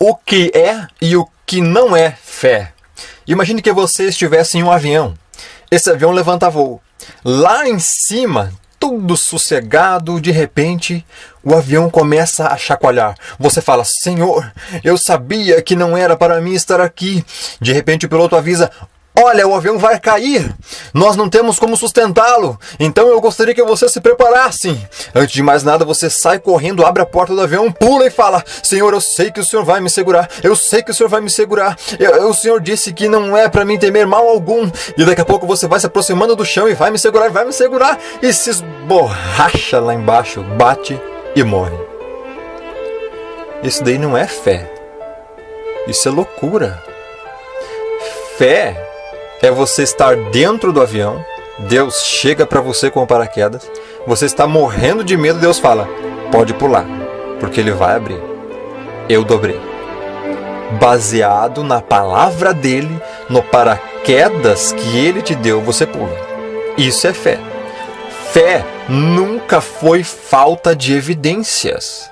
o que é e o que não é fé. Imagine que você estivesse em um avião. Esse avião levanta voo. Lá em cima, tudo sossegado, de repente, o avião começa a chacoalhar. Você fala: Senhor, eu sabia que não era para mim estar aqui. De repente o piloto avisa: olha, o avião vai cair. Nós não temos como sustentá-lo. Então eu gostaria que você se preparasse. Antes de mais nada, você sai correndo, abre a porta do avião, pula e fala: Senhor, eu sei que o Senhor vai me segurar. Eu sei que o Senhor vai me segurar. O Senhor disse que não é para mim temer mal algum. E daqui a pouco você vai se aproximando do chão e vai me segurar, vai me segurar. E se esborracha lá embaixo, bate e morre. Isso daí não é fé. Isso é loucura. Fé é você estar dentro do avião, Deus chega para você com o paraquedas, você está morrendo de medo, Deus fala: pode pular, porque Ele vai abrir. Eu dobrei. Baseado na palavra dEle, no paraquedas que Ele te deu, você pula. Isso é fé. Fé nunca foi falta de evidências.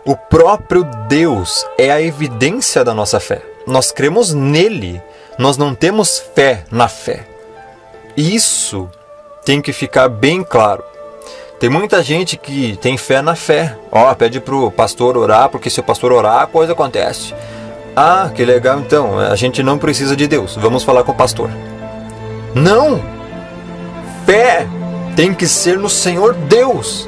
O próprio Deus é a evidência da nossa fé. Nós cremos nele. Nós não temos fé na fé. Isso tem que ficar bem claro. Tem muita gente que tem fé na fé. Pede pro pastor orar, porque se o pastor orar, a coisa acontece. Ah, que legal, então. A gente não precisa de Deus. Vamos falar com o pastor. Não! Fé tem que ser no Senhor Deus.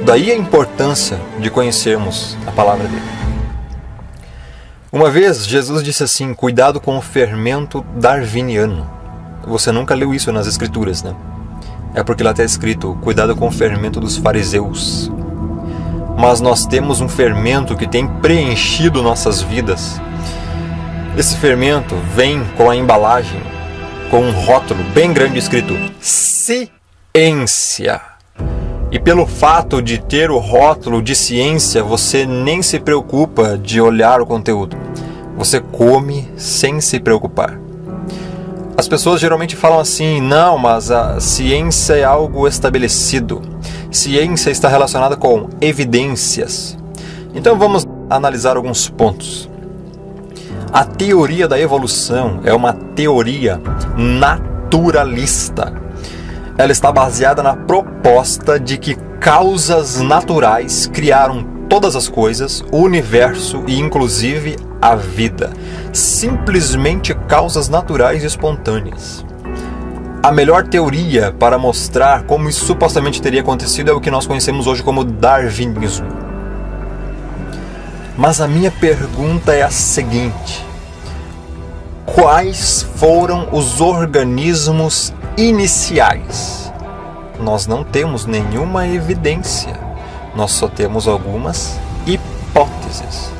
Daí a importância de conhecermos a palavra dele. Uma vez, Jesus disse assim: cuidado com o fermento darwiniano. Você nunca leu isso nas escrituras, né? É porque lá está escrito: cuidado com o fermento dos fariseus. Mas nós temos um fermento que tem preenchido nossas vidas. Esse fermento vem com a embalagem, com um rótulo bem grande escrito: ciência. E pelo fato de ter o rótulo de ciência, você nem se preocupa de olhar o conteúdo. Você come sem se preocupar. As pessoas geralmente falam assim: não, mas a ciência é algo estabelecido. Ciência está relacionada com evidências. Então vamos analisar alguns pontos. A teoria da evolução é uma teoria naturalista. Ela está baseada na proposta de que causas naturais criaram todas as coisas, o universo e inclusive a vida. Simplesmente causas naturais e espontâneas. A melhor teoria para mostrar como isso supostamente teria acontecido é o que nós conhecemos hoje como darwinismo. Mas a minha pergunta é a seguinte: quais foram os organismos iniciais? Nós não temos nenhuma evidência. Nós só temos algumas hipóteses.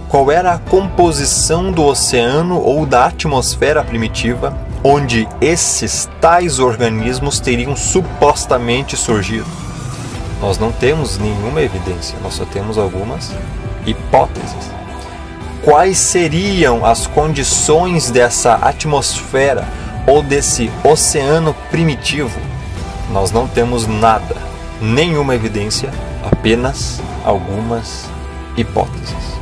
Qual era a composição do oceano ou da atmosfera primitiva onde esses tais organismos teriam supostamente surgido? Nós não temos nenhuma evidência. Nós só temos algumas hipóteses. Quais seriam as condições dessa atmosfera ou desse oceano primitivo? Nós não temos nada, nenhuma evidência, apenas algumas hipóteses.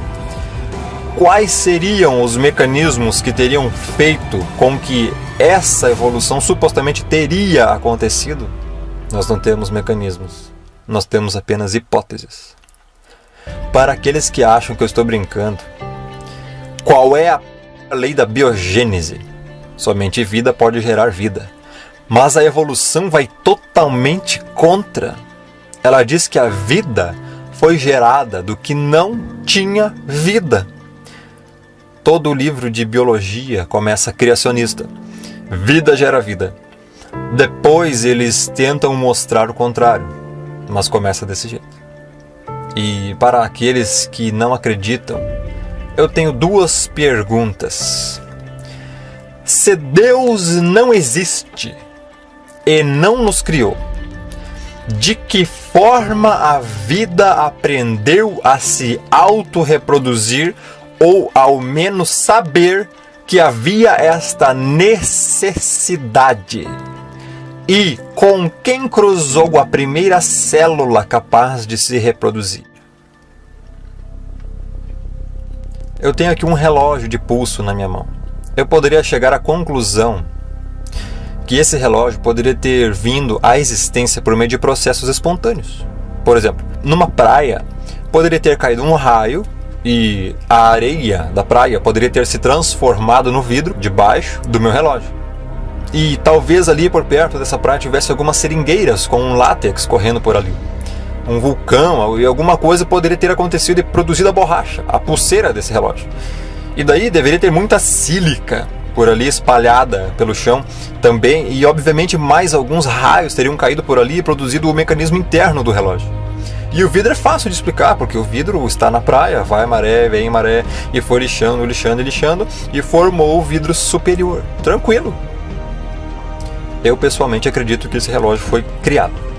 Quais seriam os mecanismos que teriam feito com que essa evolução supostamente teria acontecido? Nós não temos mecanismos, nós temos apenas hipóteses. Para aqueles que acham que eu estou brincando, qual é a lei da biogênese? Somente vida pode gerar vida. Mas a evolução vai totalmente contra. Ela diz que a vida foi gerada do que não tinha vida. Todo livro de biologia começa criacionista. Vida gera vida. Depois eles tentam mostrar o contrário, mas começa desse jeito. E para aqueles que não acreditam, eu tenho duas perguntas. Se Deus não existe e não nos criou, de que forma a vida aprendeu a se autorreproduzir ou ao menos saber que havia esta necessidade? E com quem cruzou a primeira célula capaz de se reproduzir? Eu tenho aqui um relógio de pulso na minha mão. Eu poderia chegar à conclusão que esse relógio poderia ter vindo à existência por meio de processos espontâneos. Por exemplo, numa praia, poderia ter caído um raio e a areia da praia poderia ter se transformado no vidro debaixo do meu relógio. E talvez ali por perto dessa praia tivesse algumas seringueiras com um látex correndo por ali. Um vulcão e alguma coisa poderia ter acontecido e produzido a borracha, a pulseira desse relógio. E daí deveria ter muita sílica por ali espalhada pelo chão também, e obviamente mais alguns raios teriam caído por ali e produzido o mecanismo interno do relógio. E o vidro é fácil de explicar, porque o vidro está na praia, vai maré, vem maré, e foi lixando, lixando e lixando, e formou o vidro superior. Tranquilo. Eu pessoalmente acredito que esse relógio foi criado.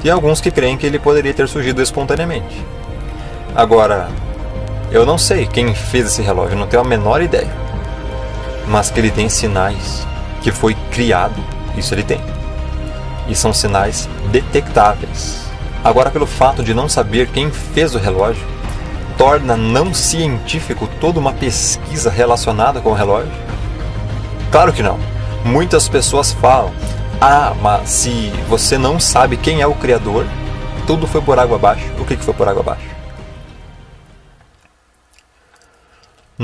Tem alguns que creem que ele poderia ter surgido espontaneamente. Agora, eu não sei quem fez esse relógio, não tenho a menor ideia. Mas que ele tem sinais que foi criado, isso ele tem. E são sinais detectáveis. Agora, pelo fato de não saber quem fez o relógio, torna não científico toda uma pesquisa relacionada com o relógio? Claro que não. Muitas pessoas falam: ah, mas se você não sabe quem é o criador, tudo foi por água abaixo. O que foi por água abaixo?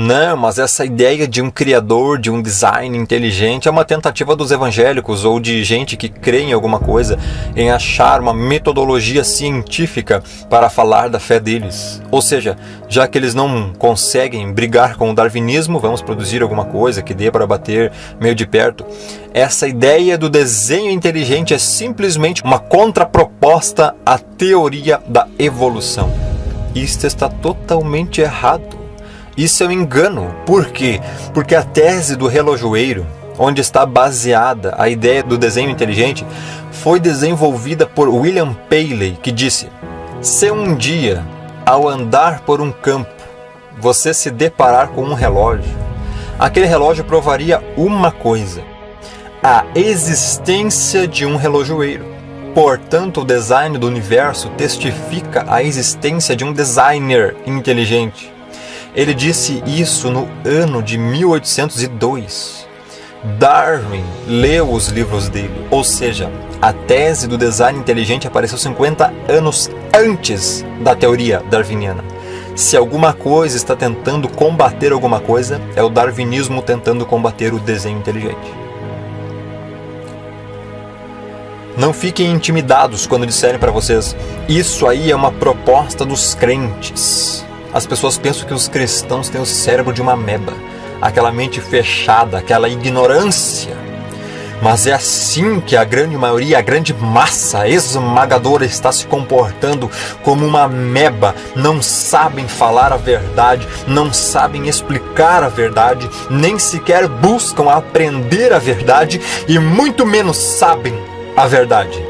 Não, mas essa ideia de um criador, de um design inteligente é uma tentativa dos evangélicos ou de gente que crê em alguma coisa, em achar uma metodologia científica para falar da fé deles. Ou seja, já que eles não conseguem brigar com o darwinismo, vamos produzir alguma coisa que dê para bater meio de perto. Essa ideia do desenho inteligente é simplesmente uma contraproposta à teoria da evolução. Isto está totalmente errado. Isso é um engano. Por quê? Porque a tese do relojoeiro, onde está baseada a ideia do desenho inteligente, foi desenvolvida por William Paley, que disse: se um dia, ao andar por um campo, você se deparar com um relógio, aquele relógio provaria uma coisa: a existência de um relojoeiro. Portanto, o design do universo testifica a existência de um designer inteligente. Ele disse isso no ano de 1802. Darwin leu os livros dele, ou seja, a tese do design inteligente apareceu 50 anos antes da teoria darwiniana. Se alguma coisa está tentando combater alguma coisa, é o darwinismo tentando combater o desenho inteligente. Não fiquem intimidados quando disserem para vocês: isso aí é uma proposta dos crentes. As pessoas pensam que os cristãos têm o cérebro de uma ameba, aquela mente fechada, aquela ignorância. Mas é assim que a grande maioria, a grande massa esmagadora está se comportando, como uma ameba. Não sabem falar a verdade, não sabem explicar a verdade, nem sequer buscam aprender a verdade e muito menos sabem a verdade.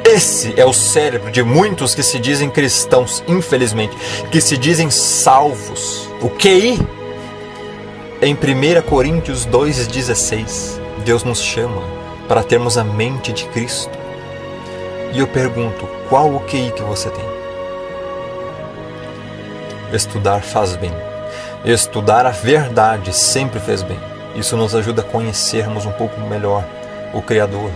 Esse é o cérebro de muitos que se dizem cristãos, infelizmente, que se dizem salvos. O QI? Em 1 Coríntios 2,16, Deus nos chama para termos a mente de Cristo. E eu pergunto, qual o QI que você tem? Estudar faz bem. Estudar a verdade sempre fez bem. Isso nos ajuda a conhecermos um pouco melhor o Criador.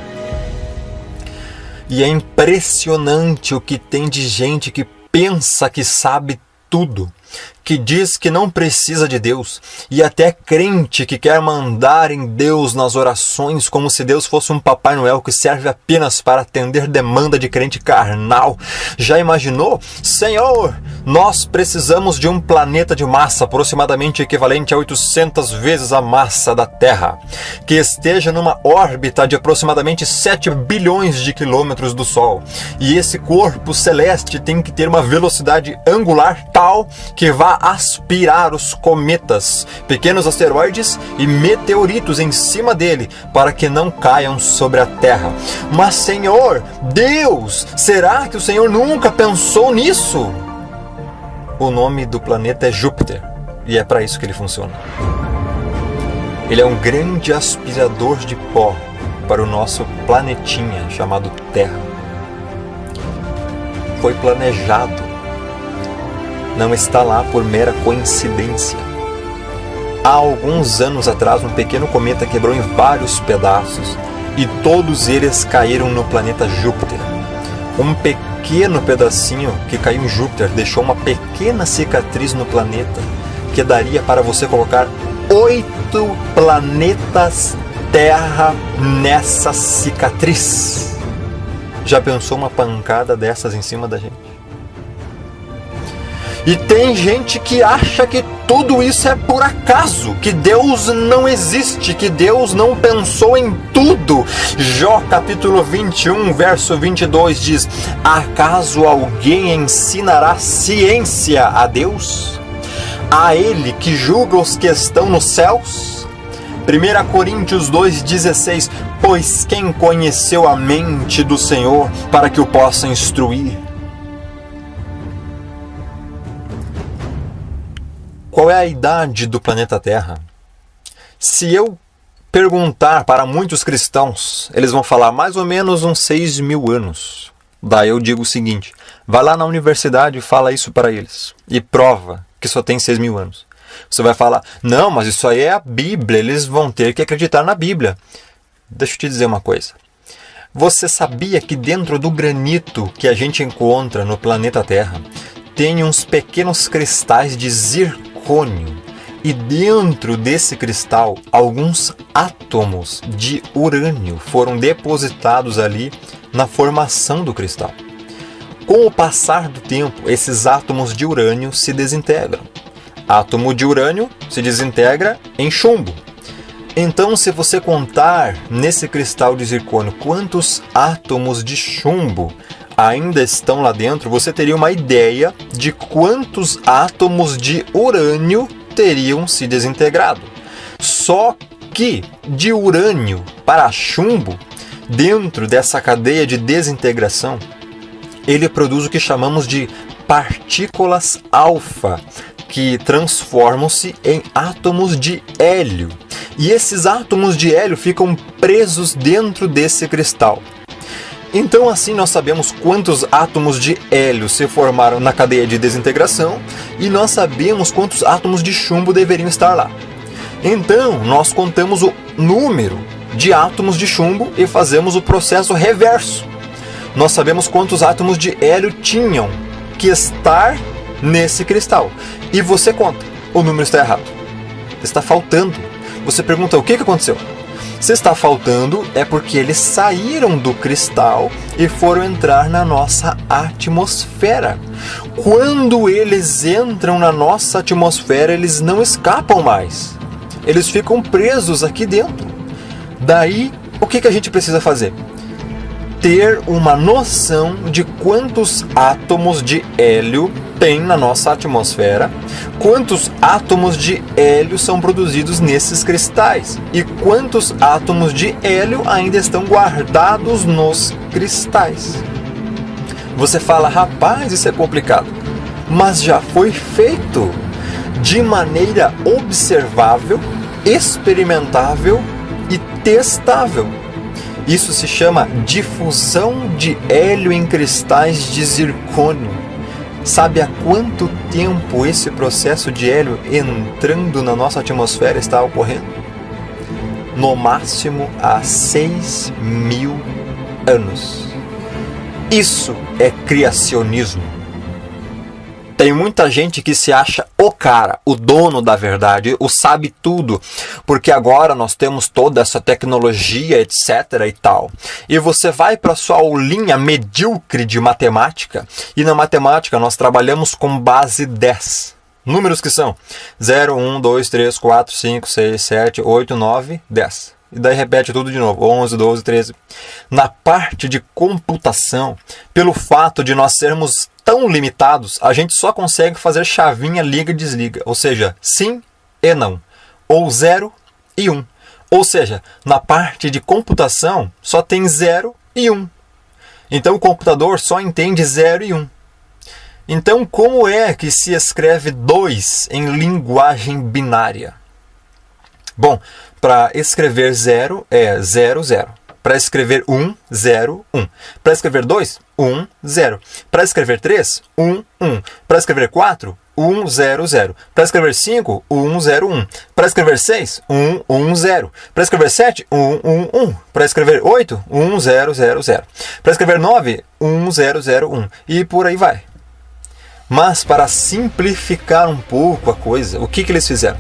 E é impressionante o que tem de gente que pensa que sabe tudo, que diz que não precisa de Deus, e até crente que quer mandar em Deus nas orações como se Deus fosse um Papai Noel que serve apenas para atender demanda de crente carnal. Já imaginou? Senhor, nós precisamos de um planeta de massa aproximadamente equivalente a 800 vezes a massa da Terra, que esteja numa órbita de aproximadamente 7 bilhões de quilômetros do Sol. E esse corpo celeste tem que ter uma velocidade angular tal que vá aspirar os cometas, pequenos asteroides e meteoritos em cima dele, para que não caiam sobre a Terra. Mas Senhor, Deus, será que o Senhor nunca pensou nisso? O nome do planeta é Júpiter, e é para isso que ele funciona. Ele é um grande aspirador de pó para o nosso planetinha chamado Terra. Foi planejado. não está lá por mera coincidência. Há alguns anos atrás, um pequeno cometa quebrou em vários pedaços e todos eles caíram no planeta Júpiter. Um pequeno pedacinho que caiu em Júpiter deixou uma pequena cicatriz no planeta que daria para você colocar 8 planetas Terra nessa cicatriz. Já pensou uma pancada dessas em cima da gente? E tem gente que acha que tudo isso é por acaso, que Deus não existe, que Deus não pensou em tudo. Jó capítulo 21, verso 22 diz: acaso alguém ensinará ciência a Deus? A Ele que julga os que estão nos céus? 1 Coríntios 2,16: pois quem conheceu a mente do Senhor para que o possa instruir? Qual é a idade do planeta Terra? Se eu perguntar para muitos cristãos, eles vão falar mais ou menos uns 6.000 anos. Daí eu digo o seguinte: vai lá na universidade e fala isso para eles. E prova que só tem 6.000 anos. Você vai falar: não, mas isso aí é a Bíblia, eles vão ter que acreditar na Bíblia. Deixa eu te dizer uma coisa. Você sabia que dentro do granito que a gente encontra no planeta Terra, tem uns pequenos cristais de zircônio? E dentro desse cristal, alguns átomos de urânio foram depositados ali na formação do cristal. Com o passar do tempo, esses átomos de urânio se desintegram. Átomo de urânio se desintegra em chumbo. Então, se você contar nesse cristal de zircônio quantos átomos de chumbo ainda estão lá dentro, você teria uma ideia de quantos átomos de urânio teriam se desintegrado. Só que de urânio para chumbo, dentro dessa cadeia de desintegração, ele produz o que chamamos de partículas alfa, que transformam-se em átomos de hélio. E esses átomos de hélio ficam presos dentro desse cristal. Então assim nós sabemos quantos átomos de hélio se formaram na cadeia de desintegração e nós sabemos quantos átomos de chumbo deveriam estar lá. Então nós contamos o número de átomos de chumbo e fazemos o processo reverso. Nós sabemos quantos átomos de hélio tinham que estar nesse cristal. E você conta, o número está errado. Está faltando. Você pergunta: o que aconteceu? Se está faltando, é porque eles saíram do cristal e foram entrar na nossa atmosfera. Quando eles entram na nossa atmosfera, eles não escapam mais. Eles ficam presos aqui dentro. Daí, o que a gente precisa fazer? Ter uma noção de quantos átomos de hélio tem na nossa atmosfera, quantos átomos de hélio são produzidos nesses cristais e quantos átomos de hélio ainda estão guardados nos cristais. Você fala: rapaz, isso é complicado, mas já foi feito de maneira observável, experimentável e testável. Isso se chama difusão de hélio em cristais de zircônio. Sabe há quanto tempo esse processo de hélio entrando na nossa atmosfera está ocorrendo? No máximo há 6.000 anos. Isso é criacionismo. Tem muita gente que se acha o cara, o dono da verdade, o sabe tudo, porque agora nós temos toda essa tecnologia, etc. e tal. E você vai para sua aulinha medíocre de matemática, e na matemática nós trabalhamos com base 10. Números que são 0, 1, 2, 3, 4, 5, 6, 7, 8, 9, 10. E daí repete tudo de novo, 11, 12, 13. Na parte de computação, pelo fato de nós sermos tão limitados, a gente só consegue fazer chavinha liga e desliga. Ou seja, sim e não. Ou 0 e 1. Ou seja, na parte de computação, só tem 0 e 1. Então o computador só entende 0 e 1. Então como é que se escreve 2 em linguagem binária? Bom, para escrever 0 é 0, 0. Para escrever 1, 0, 1. Para escrever 2, 1, 0. Para escrever 3, 1, 1. Para escrever 4, 100. Para escrever 5, 101. Para escrever 6, 110. Para escrever 7, 111. Para escrever 8, 1000. Para escrever 9, 1001. E por aí vai. Mas para simplificar um pouco a coisa, o que eles fizeram?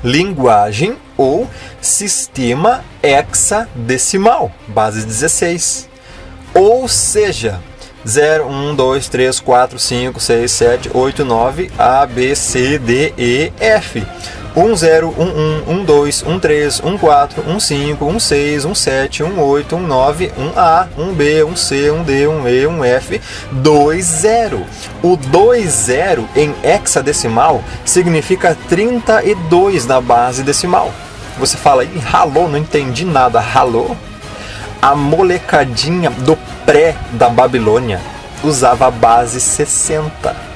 Linguagem ou sistema hexadecimal, base 16. Ou seja, 0, 1, 2, 3, 4, 5, 6, 7, 8, 9, A, B, C, D, E, F. 1, 0, 1, 1, 1, 2, 1, 3, 1, 4, 1, 5, 1, 6, 1, 7, 1, 8, 1, 9, 1 A, 1 B, 1 C, 1 D, 1 E, 1 F, 2, 0. O 2, 0 em hexadecimal significa 32 na base decimal. Você fala, ih, ralou, não entendi nada, ralou? A molecadinha do pré da Babilônia usava a base 60.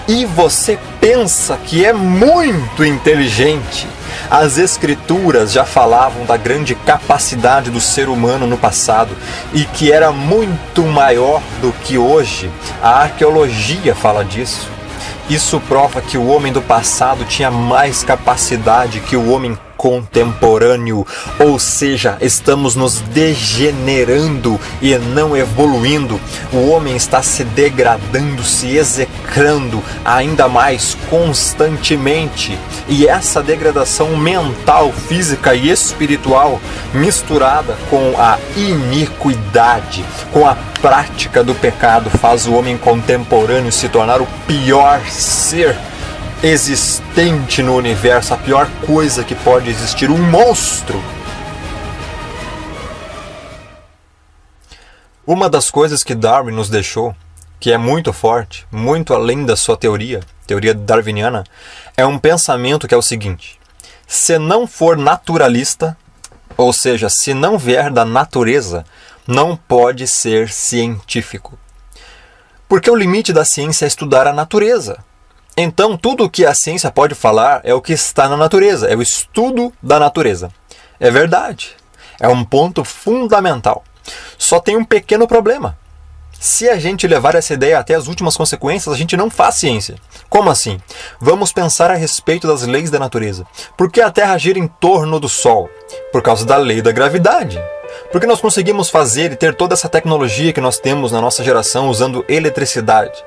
E você pensa que é muito inteligente. As escrituras já falavam da grande capacidade do ser humano no passado e que era muito maior do que hoje. A arqueologia fala disso. Isso prova que o homem do passado tinha mais capacidade que o homem contemporâneo, ou seja, estamos nos degenerando e não evoluindo. O homem está se degradando, se execrando ainda mais constantemente. E essa degradação mental, física e espiritual, misturada com a iniquidade, com a prática do pecado, faz o homem contemporâneo se tornar o pior ser existente no universo, a pior coisa que pode existir, um monstro. Uma das coisas que Darwin nos deixou, que é muito forte, muito além da sua teoria darwiniana, é um pensamento que é o seguinte: se não for naturalista, ou seja, se não vier da natureza, não pode ser científico. Porque o limite da ciência é estudar a natureza. Então, tudo o que a ciência pode falar é o que está na natureza, é o estudo da natureza. É verdade. É um ponto fundamental. Só tem um pequeno problema. Se a gente levar essa ideia até as últimas consequências, a gente não faz ciência. Como assim? Vamos pensar a respeito das leis da natureza. Por que a Terra gira em torno do Sol? Por causa da lei da gravidade. Porque nós conseguimos fazer e ter toda essa tecnologia que nós temos na nossa geração usando eletricidade.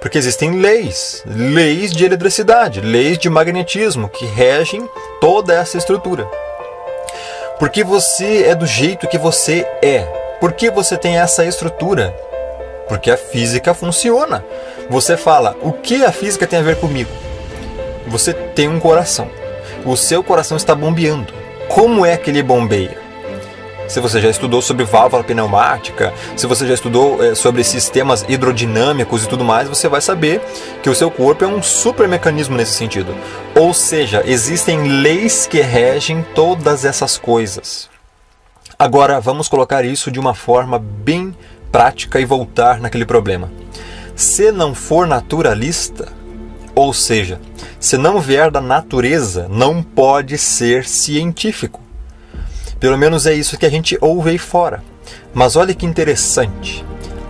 Porque existem leis de eletricidade, leis de magnetismo que regem toda essa estrutura. Porque você é do jeito que você é. Por que você tem essa estrutura? Porque a física funciona. Você fala, o que a física tem a ver comigo? Você tem um coração. O seu coração está bombeando. Como é que ele bombeia? Se você já estudou sobre válvula pneumática, se você já estudou sobre sistemas hidrodinâmicos e tudo mais, você vai saber que o seu corpo é um super mecanismo nesse sentido. Ou seja, existem leis que regem todas essas coisas. Agora, vamos colocar isso de uma forma bem prática e voltar naquele problema. Se não for naturalista, ou seja, se não vier da natureza, não pode ser científico. Pelo menos é isso que a gente ouve aí fora. Mas olha que interessante.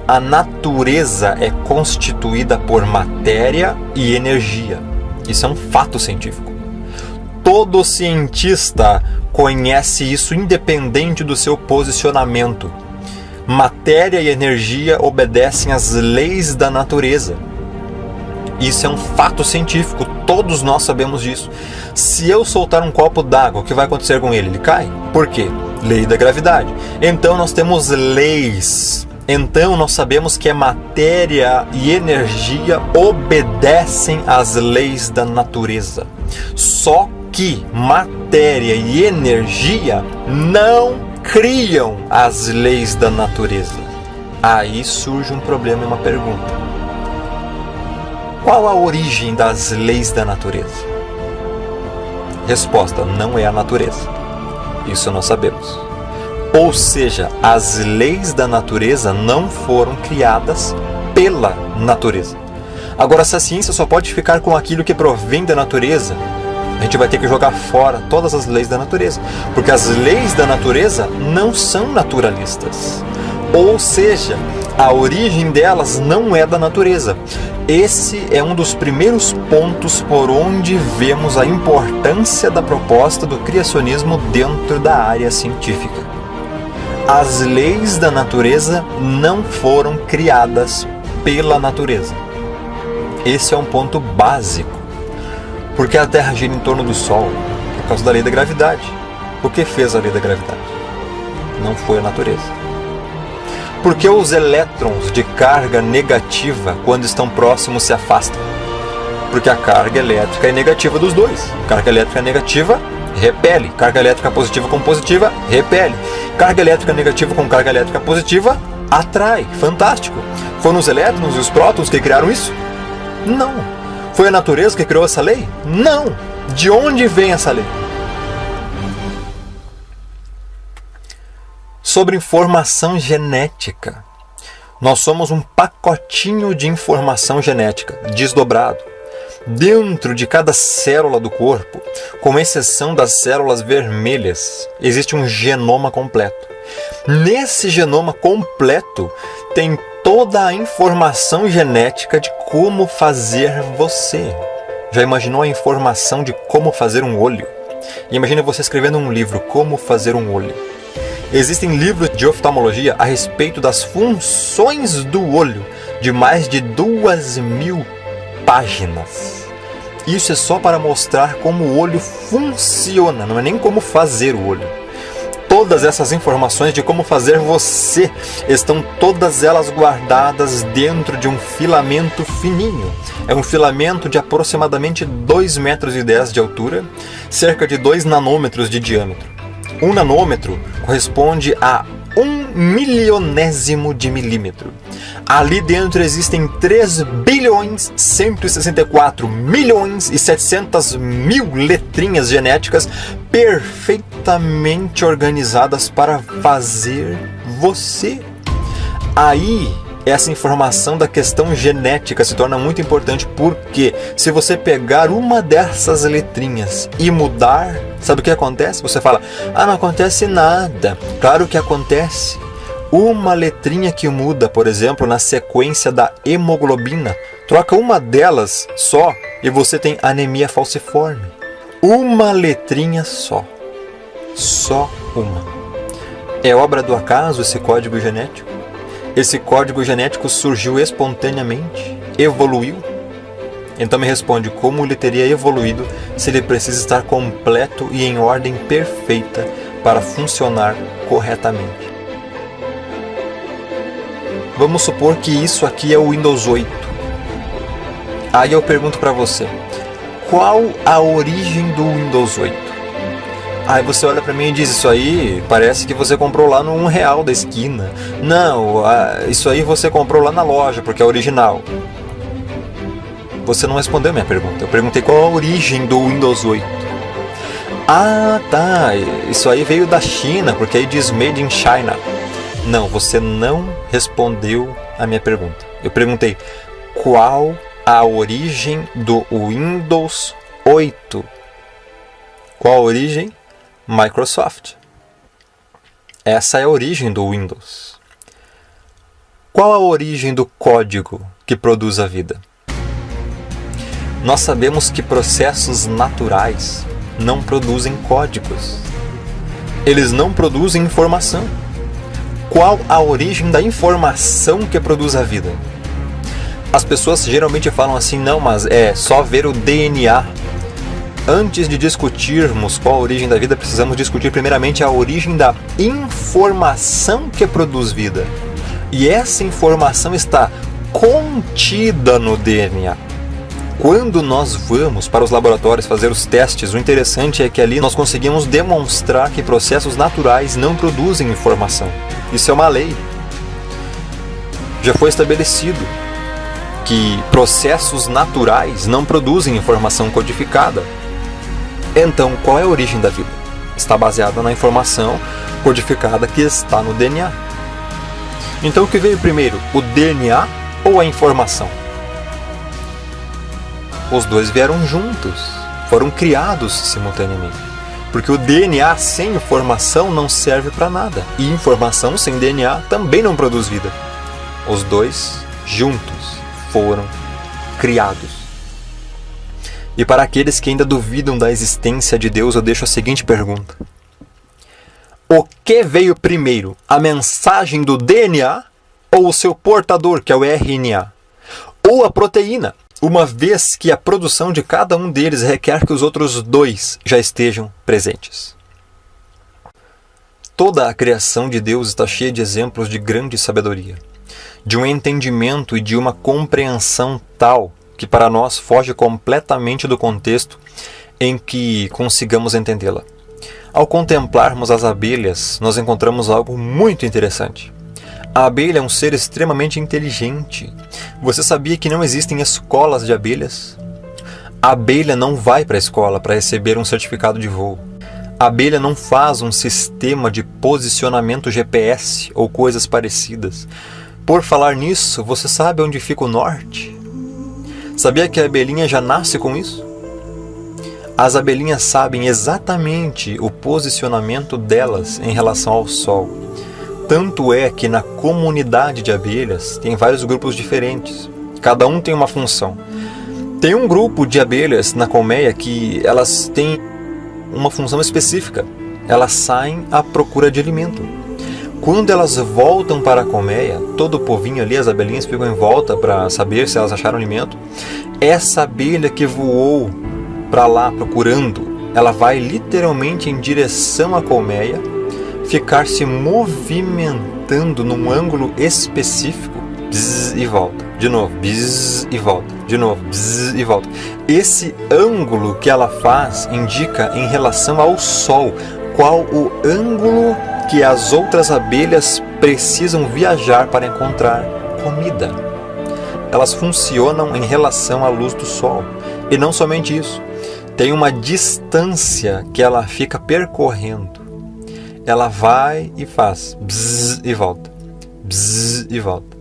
A natureza é constituída por matéria e energia. Isso é um fato científico. Todo cientista conhece isso independente do seu posicionamento. Matéria e energia obedecem às leis da natureza. Isso é um fato científico, todos nós sabemos disso. Se eu soltar um copo d'água, o que vai acontecer com ele? Ele cai? Por quê? Lei da gravidade. Então nós temos leis. Então nós sabemos que a matéria e energia obedecem às leis da natureza. Só que matéria e energia não criam as leis da natureza. Aí surge um problema e uma pergunta. Qual a origem das leis da natureza? Resposta: não é a natureza. Isso nós sabemos. Ou seja, as leis da natureza não foram criadas pela natureza. Agora, se a ciência só pode ficar com aquilo que provém da natureza, a gente vai ter que jogar fora todas as leis da natureza. Porque as leis da natureza não são naturalistas. Ou seja, A origem delas não é da natureza. Esse é um dos primeiros pontos por onde vemos a importância da proposta do criacionismo dentro da área científica. As leis da natureza não foram criadas pela natureza. Esse é um ponto básico. Porque a Terra gira em torno do Sol por causa da lei da gravidade. O que fez a lei da gravidade? Não foi a natureza. Porque os elétrons de carga negativa, quando estão próximos, se afastam? Porque a carga elétrica é negativa dos dois. Carga elétrica negativa repele. Carga elétrica positiva com positiva repele. Carga elétrica negativa com carga elétrica positiva atrai. Fantástico. Foram os elétrons e os prótons que criaram isso? Não. Foi a natureza que criou essa lei? Não. De onde vem essa lei? Sobre informação genética. Nós somos um pacotinho de informação genética, desdobrado. Dentro de cada célula do corpo, com exceção das células vermelhas, existe um genoma completo. Nesse genoma completo tem toda a informação genética de como fazer você. Já imaginou a informação de como fazer um olho? Imagine você escrevendo um livro, Como Fazer um Olho. Existem livros de oftalmologia a respeito das funções do olho, de mais de 2.000 páginas. Isso é só para mostrar como o olho funciona, não é nem como fazer o olho. Todas essas informações de como fazer você estão todas elas guardadas dentro de um filamento fininho. É um filamento de aproximadamente 2,10 metros de altura, cerca de 2 nanômetros de diâmetro. 1 nanômetro corresponde a 1 milionésimo de milímetro. Ali dentro existem 3.164.700.000 letrinhas genéticas perfeitamente organizadas para fazer você. Aí, essa informação da questão genética se torna muito importante, porque se você pegar uma dessas letrinhas e mudar, sabe o que acontece? Você fala, não acontece nada. Claro que acontece. Uma letrinha que muda, por exemplo, na sequência da hemoglobina, troca uma delas só e você tem anemia falciforme. Uma letrinha só. Só uma. É obra do acaso esse código genético? Esse código genético surgiu espontaneamente? Evoluiu? Então me responde, como ele teria evoluído se ele precisa estar completo e em ordem perfeita para funcionar corretamente? Vamos supor que isso aqui é o Windows 8. Aí eu pergunto para você, qual a origem do Windows 8? Aí você olha pra mim e diz, isso aí parece que você comprou lá no R$1 da esquina. Não, isso aí você comprou lá na loja, porque é original. Você não respondeu minha pergunta. Eu perguntei qual a origem do Windows 8. Tá, isso aí veio da China, porque aí diz Made in China. Não, você não respondeu a minha pergunta. Eu perguntei, qual a origem do Windows 8? Qual a origem? Microsoft. Essa é a origem do Windows. Qual a origem do código que produz a vida? Nós sabemos que processos naturais não produzem códigos. Eles não produzem informação. Qual a origem da informação que produz a vida? As pessoas geralmente falam assim, não, mas é só ver o DNA. Antes de discutirmos qual a origem da vida, precisamos discutir primeiramente a origem da informação que produz vida. E essa informação está contida no DNA. Quando nós vamos para os laboratórios fazer os testes, o interessante é que ali nós conseguimos demonstrar que processos naturais não produzem informação. Isso é uma lei. Já foi estabelecido que processos naturais não produzem informação codificada. Então, qual é a origem da vida? Está baseada na informação codificada que está no DNA. Então, o que veio primeiro, o DNA ou a informação? Os dois vieram juntos, foram criados simultaneamente. Porque o DNA sem informação não serve para nada. E informação sem DNA também não produz vida. os dois juntos foram criados. E para aqueles que ainda duvidam da existência de Deus, eu deixo a seguinte pergunta: o que veio primeiro, a mensagem do DNA ou o seu portador, que é o RNA? Ou a proteína, uma vez que a produção de cada um deles requer que os outros dois já estejam presentes? Toda a criação de Deus está cheia de exemplos de grande sabedoria, de um entendimento e de uma compreensão tal que para nós foge completamente do contexto em que consigamos entendê-la. Ao contemplarmos as abelhas, nós encontramos algo muito interessante. A abelha é um ser extremamente inteligente. Você sabia que não existem escolas de abelhas? A abelha não vai para a escola para receber um certificado de voo. A abelha não faz um sistema de posicionamento GPS ou coisas parecidas. Por falar nisso, você sabe onde fica o norte? Sabia que a abelhinha já nasce com isso? As abelhinhas sabem exatamente o posicionamento delas em relação ao Sol. Tanto é que na comunidade de abelhas tem vários grupos diferentes. Cada um tem uma função. Tem um grupo de abelhas na colmeia que elas têm uma função específica. Elas saem à procura de alimento. Quando elas voltam para a colmeia, todo o povinho ali, as abelhinhas ficam em volta para saber se elas acharam alimento. Essa abelha que voou para lá procurando, ela vai literalmente em direção à colmeia, ficar se movimentando num ângulo específico, bzz, e volta, de novo, bzz, e volta, de novo, bzz, e volta. Esse ângulo que ela faz indica em relação ao Sol qual o ângulo que as outras abelhas precisam viajar para encontrar comida. Elas funcionam em relação à luz do Sol. E não somente isso, tem uma distância que ela fica percorrendo. Ela vai e faz bzz e volta, bzz e volta.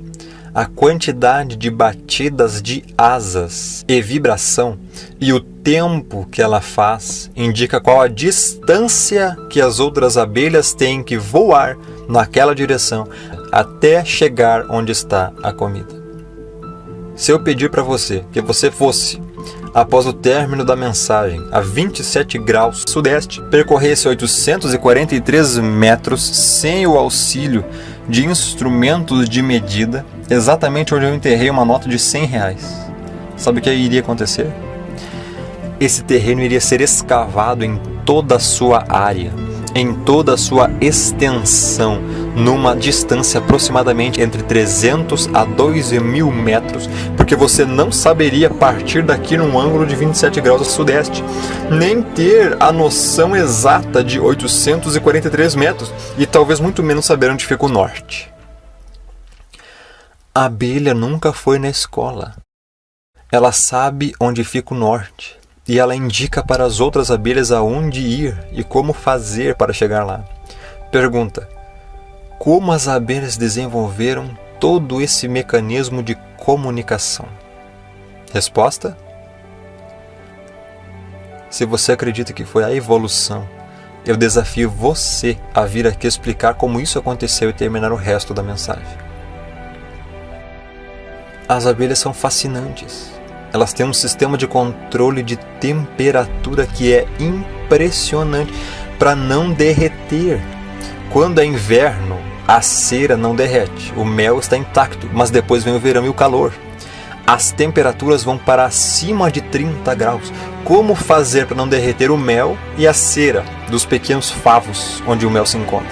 A quantidade de batidas de asas e vibração e o tempo que ela faz indica qual a distância que as outras abelhas têm que voar naquela direção até chegar onde está a comida. Se eu pedir para você que você fosse, após o término da mensagem, a 27 graus sudeste, percorresse 843 metros sem o auxílio de instrumentos de medida, exatamente onde eu enterrei uma nota de R$100. Sabe o que iria acontecer? Esse terreno iria ser escavado em toda a sua área, em toda a sua extensão, numa distância aproximadamente entre 300 a 2.000 metros, porque você não saberia partir daqui num ângulo de 27 graus a sudeste, nem ter a noção exata de 843 metros, e talvez muito menos saber onde fica o norte. A abelha nunca foi na escola. Ela sabe onde fica o norte, e ela indica para as outras abelhas aonde ir e como fazer para chegar lá. Pergunta: como as abelhas desenvolveram todo esse mecanismo de comunicação? Resposta: se você acredita que foi a evolução, eu desafio você a vir aqui explicar como isso aconteceu e terminar o resto da mensagem. As abelhas são fascinantes. Elas têm um sistema de controle de temperatura que é impressionante para não derreter. Quando é inverno, a cera não derrete, o mel está intacto, mas depois vem o verão e o calor. As temperaturas vão para acima de 30 graus. Como fazer para não derreter o mel e a cera dos pequenos favos onde o mel se encontra?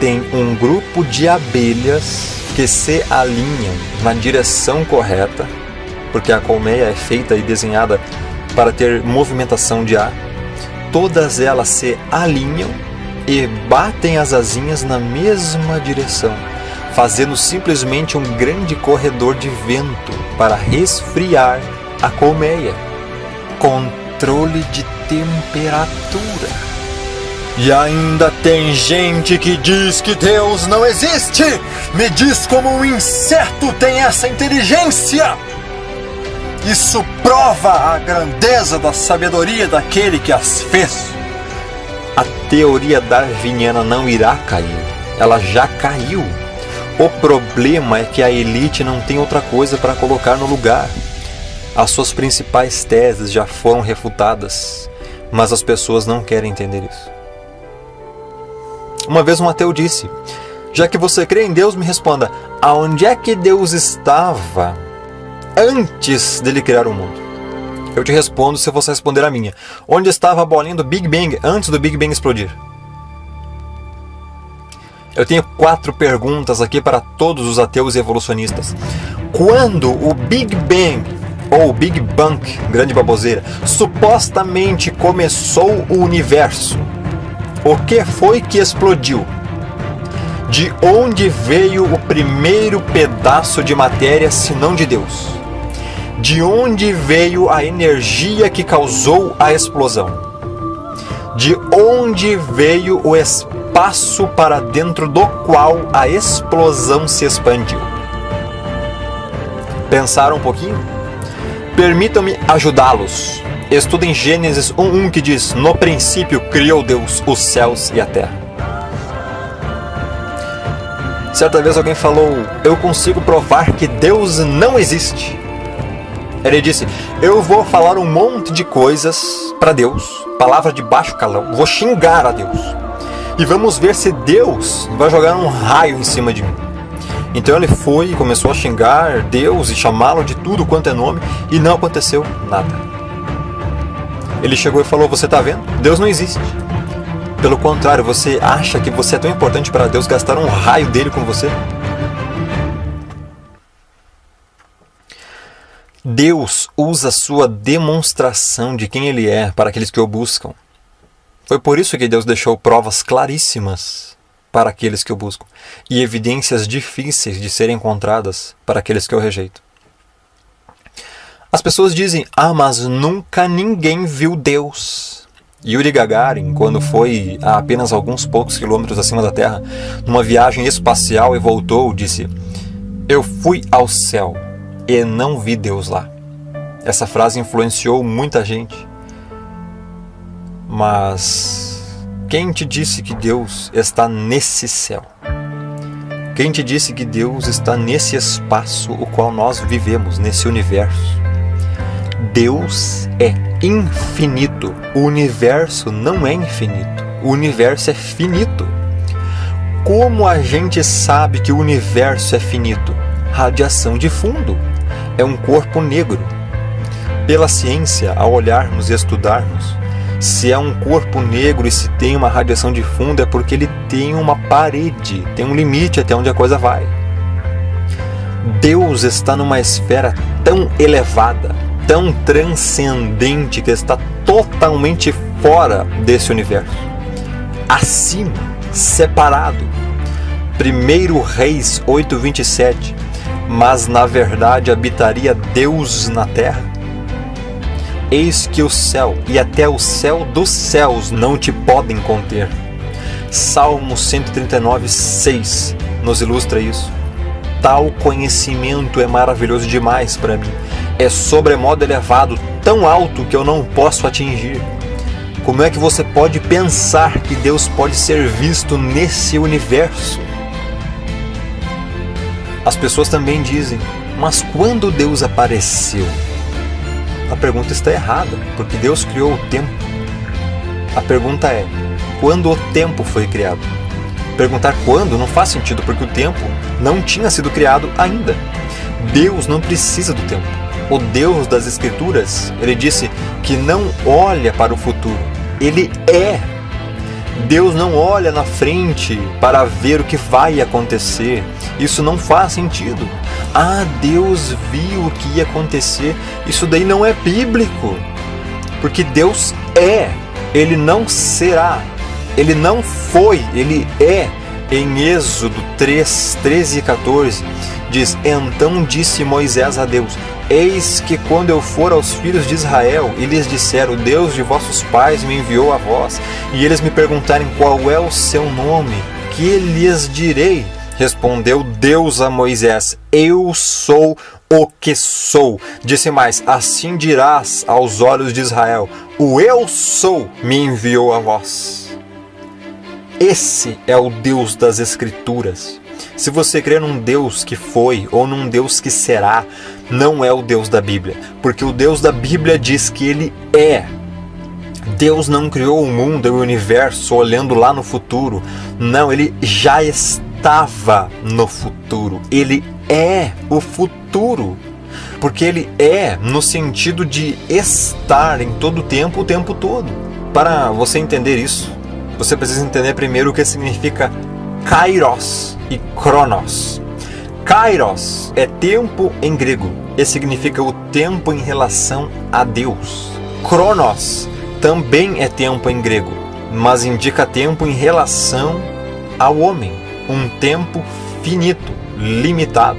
Tem um grupo de abelhas que se alinham na direção correta, porque a colmeia é feita e desenhada para ter movimentação de ar. Todas elas se alinham e batem as asinhas na mesma direção, fazendo simplesmente um grande corredor de vento para resfriar a colmeia. Controle de temperatura. E ainda tem gente que diz que Deus não existe. Me diz como um inseto tem essa inteligência. Isso prova a grandeza da sabedoria daquele que as fez. A teoria darwiniana não irá cair. Ela já caiu. O problema é que a elite não tem outra coisa para colocar no lugar. As suas principais teses já foram refutadas, mas as pessoas não querem entender isso. Uma vez um ateu disse: já que você crê em Deus, me responda, aonde é que Deus estava antes dele criar o mundo? Eu te respondo se você responder a minha. Onde estava a bolinha do Big Bang antes do Big Bang explodir? Eu tenho 4 perguntas aqui para todos os ateus evolucionistas. Quando o Big Bang, ou Big Bang, grande baboseira, supostamente começou o universo, o que foi que explodiu? De onde veio o primeiro pedaço de matéria, se não de Deus? De onde veio a energia que causou a explosão? De onde veio o espaço para dentro do qual a explosão se expandiu? Pensaram um pouquinho? Permitam-me ajudá-los. Estudem Gênesis 1:1 que diz: no princípio criou Deus os céus e a terra. Certa vez alguém falou: eu consigo provar que Deus não existe. Ele disse: eu vou falar um monte de coisas para Deus, palavra de baixo calão, vou xingar a Deus. E vamos ver se Deus vai jogar um raio em cima de mim. Então ele foi e começou a xingar Deus e chamá-lo de tudo quanto é nome, e não aconteceu nada. Ele chegou e falou: você está vendo? Deus não existe. Pelo contrário, você acha que você é tão importante para Deus gastar um raio dele com você? Deus usa sua demonstração de quem Ele é para aqueles que o buscam. Foi por isso que Deus deixou provas claríssimas para aqueles que o buscam e evidências difíceis de serem encontradas para aqueles que o rejeitam. As pessoas dizem: ah, mas nunca ninguém viu Deus. Yuri Gagarin, quando foi a apenas alguns poucos quilômetros acima da Terra, numa viagem espacial e voltou, disse: eu fui ao céu e não vi Deus lá. Essa frase influenciou muita gente. Mas quem te disse que Deus está nesse céu? Quem te disse que Deus está nesse espaço o qual nós vivemos, nesse universo? Deus é infinito. O universo não é infinito. O universo é finito. Como a gente sabe que o universo é finito? Radiação de fundo. É um corpo negro. Pela ciência, ao olharmos e estudarmos, se é um corpo negro e se tem uma radiação de fundo, é porque ele tem uma parede, tem um limite até onde a coisa vai. Deus está numa esfera tão elevada, tão transcendente, que está totalmente fora desse universo. Acima, separado. 1 Reis 8:27. Mas na verdade habitaria Deus na terra? Eis que o céu e até o céu dos céus não te podem conter. Salmo 139:6 nos ilustra isso. Tal conhecimento é maravilhoso demais para mim. É sobremodo elevado, tão alto que eu não posso atingir. Como é que você pode pensar que Deus pode ser visto nesse universo? As pessoas também dizem: mas quando Deus apareceu? A pergunta está errada, porque Deus criou o tempo. A pergunta é: quando o tempo foi criado? Perguntar quando não faz sentido, porque o tempo não tinha sido criado ainda. Deus não precisa do tempo. O Deus das Escrituras, ele disse que não olha para o futuro. Ele é. Deus não olha na frente para ver o que vai acontecer. Isso não faz sentido. Ah, Deus viu o que ia acontecer. Isso daí não é bíblico. Porque Deus é. Ele não será. Ele não foi. Ele é. Em Êxodo 3, 13 e 14, diz: então disse Moisés a Deus: eis que quando eu for aos filhos de Israel e lhes disser: o Deus de vossos pais me enviou a vós, e eles me perguntarem qual é o seu nome, que lhes direi? Respondeu Deus a Moisés: eu sou o que sou. Disse mais: assim dirás aos olhos de Israel: o eu sou me enviou a vós. Esse é o Deus das Escrituras. Se você crê num Deus que foi ou num Deus que será, não é o Deus da Bíblia, porque o Deus da Bíblia diz que Ele é. Deus não criou o mundo e o universo olhando lá no futuro. Não, Ele já estava no futuro. Ele é o futuro. Porque Ele é no sentido de estar em todo o tempo todo. Para você entender isso, você precisa entender primeiro o que significa Kairos e Kronos. Kairos é tempo em grego e significa o tempo em relação a Deus. Kronos também é tempo em grego, mas indica tempo em relação ao homem, um tempo finito, limitado.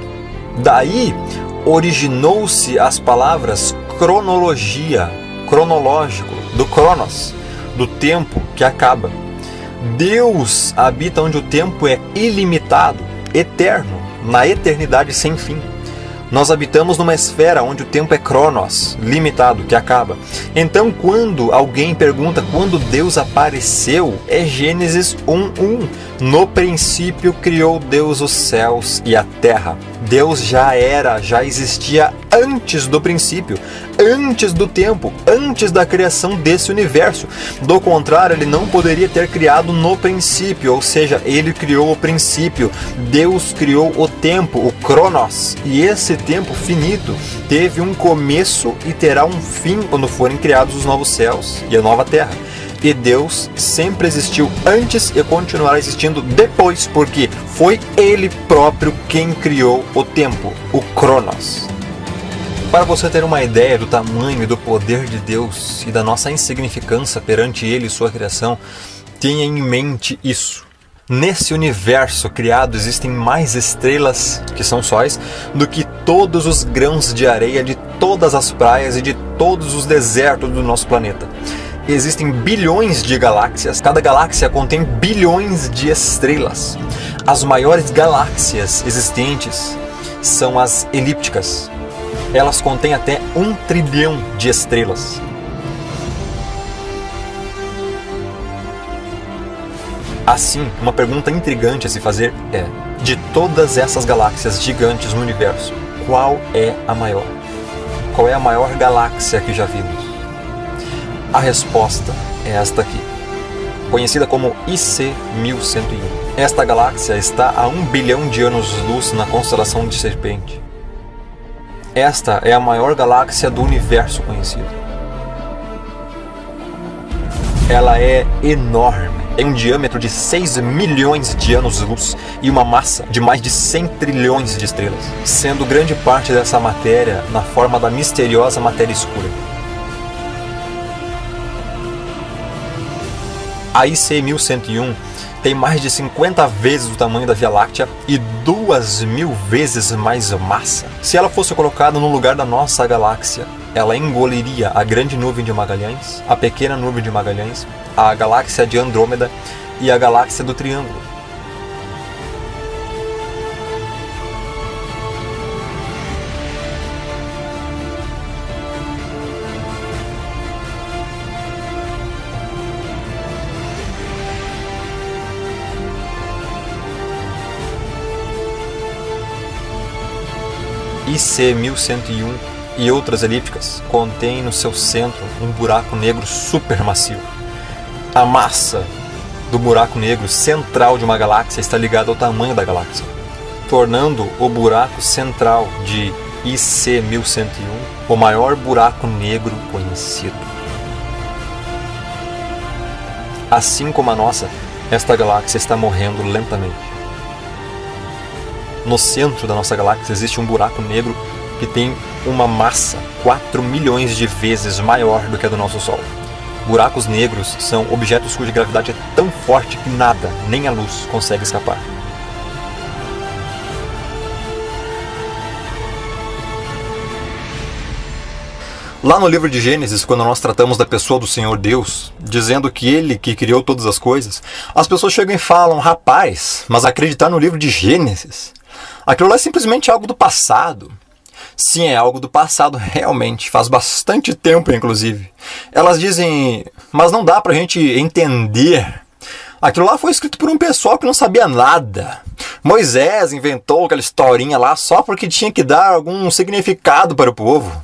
Daí originou-se as palavras cronologia, cronológico, do Cronos, do tempo que acaba. Deus habita onde o tempo é ilimitado, eterno, na eternidade sem fim. Nós habitamos numa esfera onde o tempo é Cronos, limitado, que acaba. Então, quando alguém pergunta quando Deus apareceu, é Gênesis 1:1. No princípio criou Deus os céus e a terra. Deus já existia antes do princípio, antes do tempo, antes da criação desse universo. Do contrário, Ele não poderia ter criado no princípio, ou seja, Ele criou o princípio. Deus criou o tempo, o Cronos, e esse tempo finito teve um começo e terá um fim quando forem criados os novos céus e a nova terra. E Deus sempre existiu antes e continuará existindo depois, porque foi Ele próprio quem criou o tempo, o Cronos. Para você ter uma ideia do tamanho e do poder de Deus e da nossa insignificância perante Ele e sua criação, tenha em mente isso. Nesse universo criado existem mais estrelas, que são sóis, do que todos os grãos de areia de todas as praias e de todos os desertos do nosso planeta. Existem bilhões de galáxias, cada galáxia contém bilhões de estrelas. As maiores galáxias existentes são as elípticas. Elas contêm até 1 trilhão de estrelas. Assim, uma pergunta intrigante a se fazer é: de todas essas galáxias gigantes no universo, qual é a maior? Qual é a maior galáxia que já vimos? A resposta é esta aqui, conhecida como IC 1101. Esta galáxia está a 1 bilhão de anos-luz na constelação de Serpente. Esta é a maior galáxia do universo conhecido. Ela é enorme, tem um diâmetro de 6 milhões de anos-luz e uma massa de mais de 100 trilhões de estrelas, sendo grande parte dessa matéria na forma da misteriosa matéria escura. A IC 1101 tem mais de 50 vezes o tamanho da Via Láctea e 2.000 vezes mais massa. Se ela fosse colocada no lugar da nossa galáxia, ela engoliria a grande nuvem de Magalhães, a pequena nuvem de Magalhães, a galáxia de Andrômeda e a galáxia do Triângulo. IC 1101 e outras elípticas contêm no seu centro um buraco negro supermassivo. A massa do buraco negro central de uma galáxia está ligada ao tamanho da galáxia, tornando o buraco central de IC 1101 o maior buraco negro conhecido. Assim como a nossa, esta galáxia está morrendo lentamente. No centro da nossa galáxia existe um buraco negro que tem uma massa 4 milhões de vezes maior do que a do nosso Sol. Buracos negros são objetos cuja gravidade é tão forte que nada, nem a luz, consegue escapar. Lá no livro de Gênesis, quando nós tratamos da pessoa do Senhor Deus, dizendo que Ele que criou todas as coisas, as pessoas chegam e falam: rapaz, mas acreditar no livro de Gênesis, aquilo lá é simplesmente algo do passado. Sim, é algo do passado, realmente, faz bastante tempo, inclusive. Elas dizem: mas não dá pra gente entender. Aquilo lá foi escrito por um pessoal que não sabia nada. Moisés inventou aquela historinha lá só porque tinha que dar algum significado para o povo.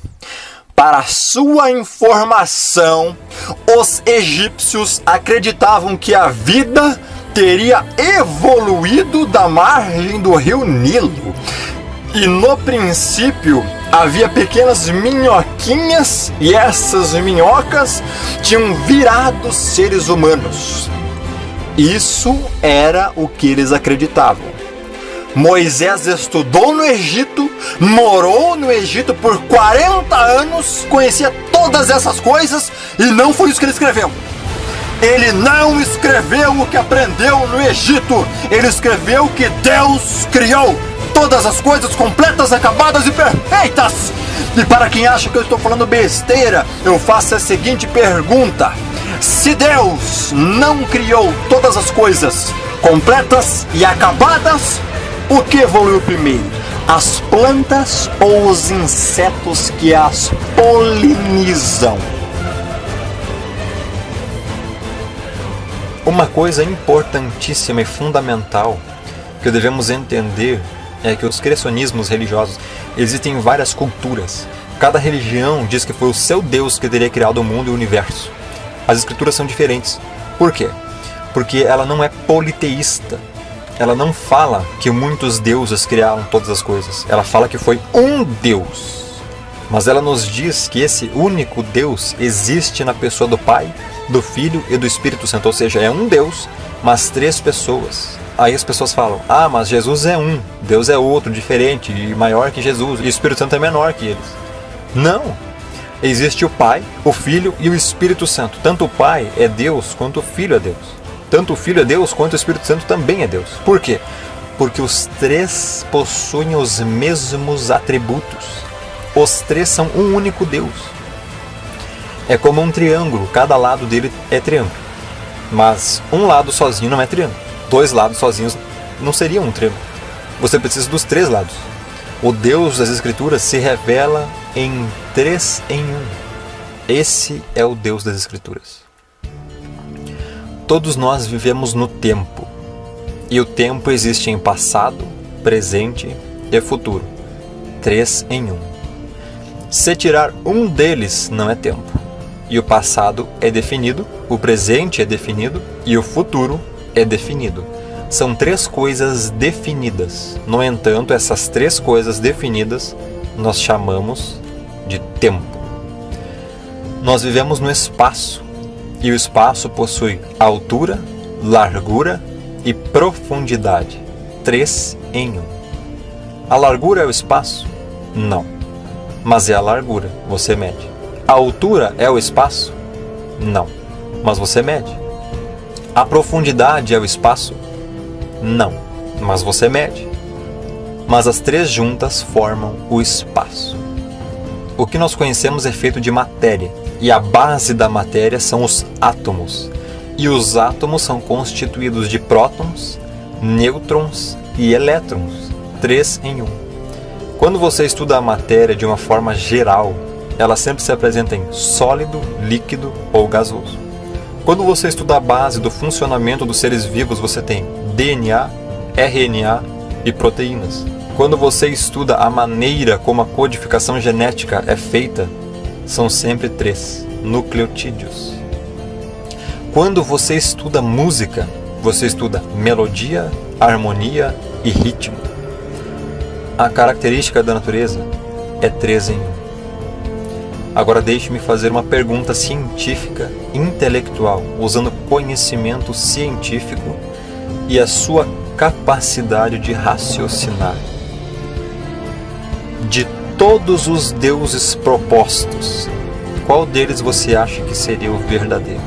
Para sua informação, os egípcios acreditavam que a vida teria evoluído da margem do rio Nilo. E no princípio havia pequenas minhoquinhas e essas minhocas tinham virado seres humanos. Isso era o que eles acreditavam. Moisés estudou no Egito, morou no Egito por 40 anos, conhecia todas essas coisas e não foi isso que ele escreveu. Ele não escreveu o que aprendeu no Egito, ele escreveu o que Deus criou. Todas as coisas completas, acabadas e perfeitas. E para quem acha que eu estou falando besteira, eu faço a seguinte pergunta: se Deus não criou todas as coisas completas e acabadas, o que evoluiu primeiro? As plantas ou os insetos que as polinizam? Uma coisa importantíssima e fundamental que devemos entender é que os criacionismos religiosos existem em várias culturas. Cada religião diz que foi o seu Deus que teria criado o mundo e o universo. As escrituras são diferentes. Por quê? Porque ela não é politeísta. Ela não fala que muitos deuses criaram todas as coisas. Ela fala que foi um Deus. Mas ela nos diz que esse único Deus existe na pessoa do Pai, do Filho e do Espírito Santo. Ou seja, é um Deus, mas três pessoas. Aí as pessoas falam: ah, mas Jesus é um, Deus é outro, diferente e maior que Jesus, e o Espírito Santo é menor que eles. Não! Existe o Pai, o Filho e o Espírito Santo. Tanto o Pai é Deus, quanto o Filho é Deus. Tanto o Filho é Deus, quanto o Espírito Santo também é Deus. Por quê? Porque os três possuem os mesmos atributos. Os três são um único Deus. É como um triângulo, cada lado dele é triângulo. Mas um lado sozinho não é triângulo. Dois lados sozinhos não seriam um triângulo. Você precisa dos três lados. O Deus das Escrituras se revela em três em um. Esse é o Deus das Escrituras. Todos nós vivemos no tempo. E o tempo existe em passado, presente e futuro. Três em um. Se tirar um deles, não é tempo. E o passado é definido, o presente é definido e o futuro é definido. São três coisas definidas. No entanto, essas três coisas definidas nós chamamos de tempo. Nós vivemos no espaço. E o espaço possui altura, largura e profundidade. Três em um. A largura é o espaço? Não. Mas é a largura, você mede. A altura é o espaço? Não. Mas você mede. A profundidade é o espaço? Não. Mas você mede. Mas as três juntas formam o espaço. O que nós conhecemos é feito de matéria. E a base da matéria são os átomos. E os átomos são constituídos de prótons, nêutrons e elétrons. Três em um. Quando você estuda a matéria de uma forma geral, ela sempre se apresenta em sólido, líquido ou gasoso. Quando você estuda a base do funcionamento dos seres vivos, você tem DNA, RNA e proteínas. Quando você estuda a maneira como a codificação genética é feita, são sempre três: nucleotídeos. Quando você estuda música, você estuda melodia, harmonia e ritmo. A característica da natureza é três em um. Agora deixe-me fazer uma pergunta científica, intelectual, usando conhecimento científico e a sua capacidade de raciocinar. De todos os deuses propostos, qual deles você acha que seria o verdadeiro?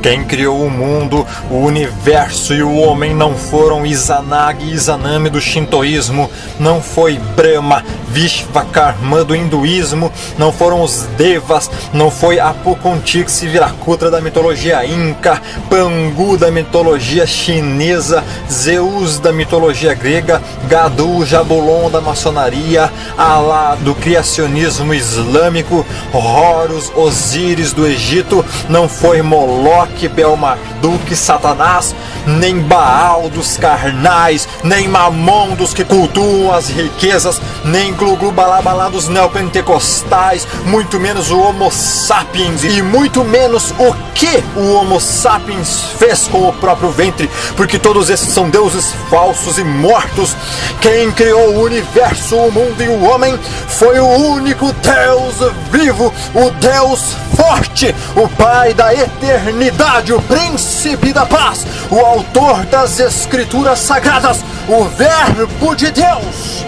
Quem criou o mundo, o universo e o homem não foram Izanagi e Izanami do shintoísmo, não foi Brahma, Vishvakarma do hinduísmo, não foram os Devas, não foi Apukontix e Viracocha da mitologia inca, Pangu da mitologia chinesa, Zeus da mitologia grega, Gadu, Jabulon da maçonaria, Alá do criacionismo islâmico, Horus, Osíris do Egito, não foi Moloque, Belmarduk, Satanás, nem Baal dos carnais, nem Mamon dos que cultuam as riquezas, nem Glu-Glu Balabalá dos neopentecostais, muito menos o Homo sapiens, e muito menos o que o Homo sapiens fez com o próprio ventre, porque todos esses são deuses falsos e mortos. Quem criou o universo, o mundo e o homem foi o único Deus vivo, o Deus forte, o Pai da eternidade, o Príncipe da paz, o autor das Escrituras Sagradas, o Verbo de Deus.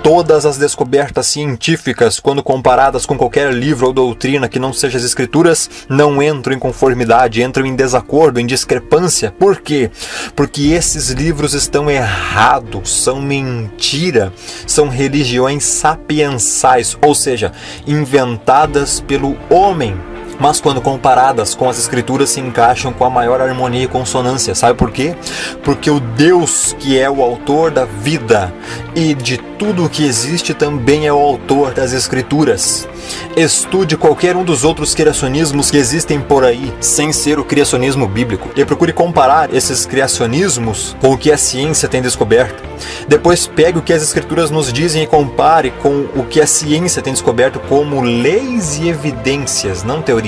Todas as descobertas científicas, quando comparadas com qualquer livro ou doutrina que não seja as Escrituras, não entram em conformidade, entram em desacordo, em discrepância. Por quê? Porque esses livros estão errados, são mentira, são religiões sapiensais, ou seja, inventadas pelo homem. Mas quando comparadas com as Escrituras se encaixam com a maior harmonia e consonância. Sabe por quê? Porque o Deus que é o autor da vida e de tudo o que existe também é o autor das Escrituras. Estude qualquer um dos outros criacionismos que existem por aí, sem ser o criacionismo bíblico, e procure comparar esses criacionismos com o que a ciência tem descoberto. Depois pegue o que as Escrituras nos dizem e compare com o que a ciência tem descoberto como leis e evidências, não teorias.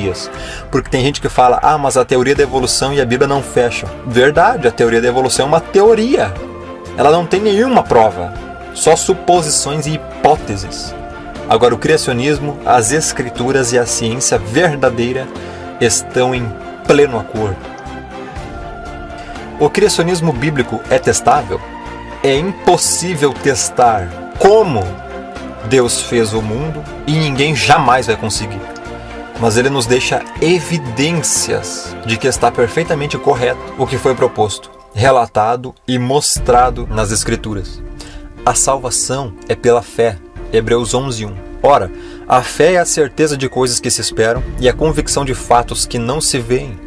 Porque tem gente que fala, mas a teoria da evolução e a Bíblia não fecham. Verdade, a teoria da evolução é uma teoria. Ela não tem nenhuma prova, só suposições e hipóteses. Agora, o criacionismo, as Escrituras e a ciência verdadeira estão em pleno acordo. O criacionismo bíblico é testável? É impossível testar como Deus fez o mundo e ninguém jamais vai conseguir. Mas ele nos deixa evidências de que está perfeitamente correto o que foi proposto, relatado e mostrado nas Escrituras. A salvação é pela fé. Hebreus 11:1. Ora, a fé é a certeza de coisas que se esperam e a convicção de fatos que não se veem.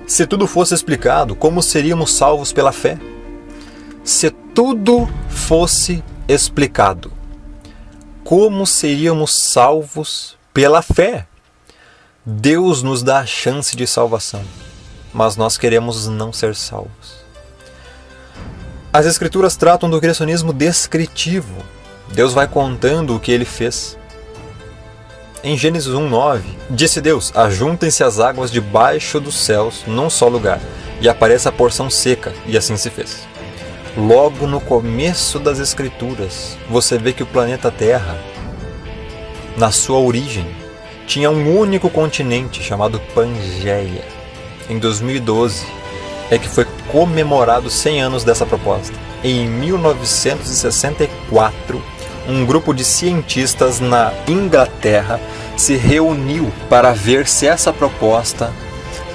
Se tudo fosse explicado, como seríamos salvos pela fé? Se tudo fosse explicado, como seríamos salvos pela fé? Deus nos dá a chance de salvação, mas nós queremos não ser salvos. As Escrituras tratam do criacionismo descritivo. Deus vai contando o que ele fez. Em Gênesis 1:9, disse Deus, ajuntem-se as águas debaixo dos céus num só lugar, e apareça a porção seca, e assim se fez. Logo no começo das Escrituras, você vê que o planeta Terra, na sua origem, tinha um único continente chamado Pangeia. Em 2012, é que foi comemorado 100 anos dessa proposta. Em 1964, um grupo de cientistas na Inglaterra se reuniu para ver se essa proposta,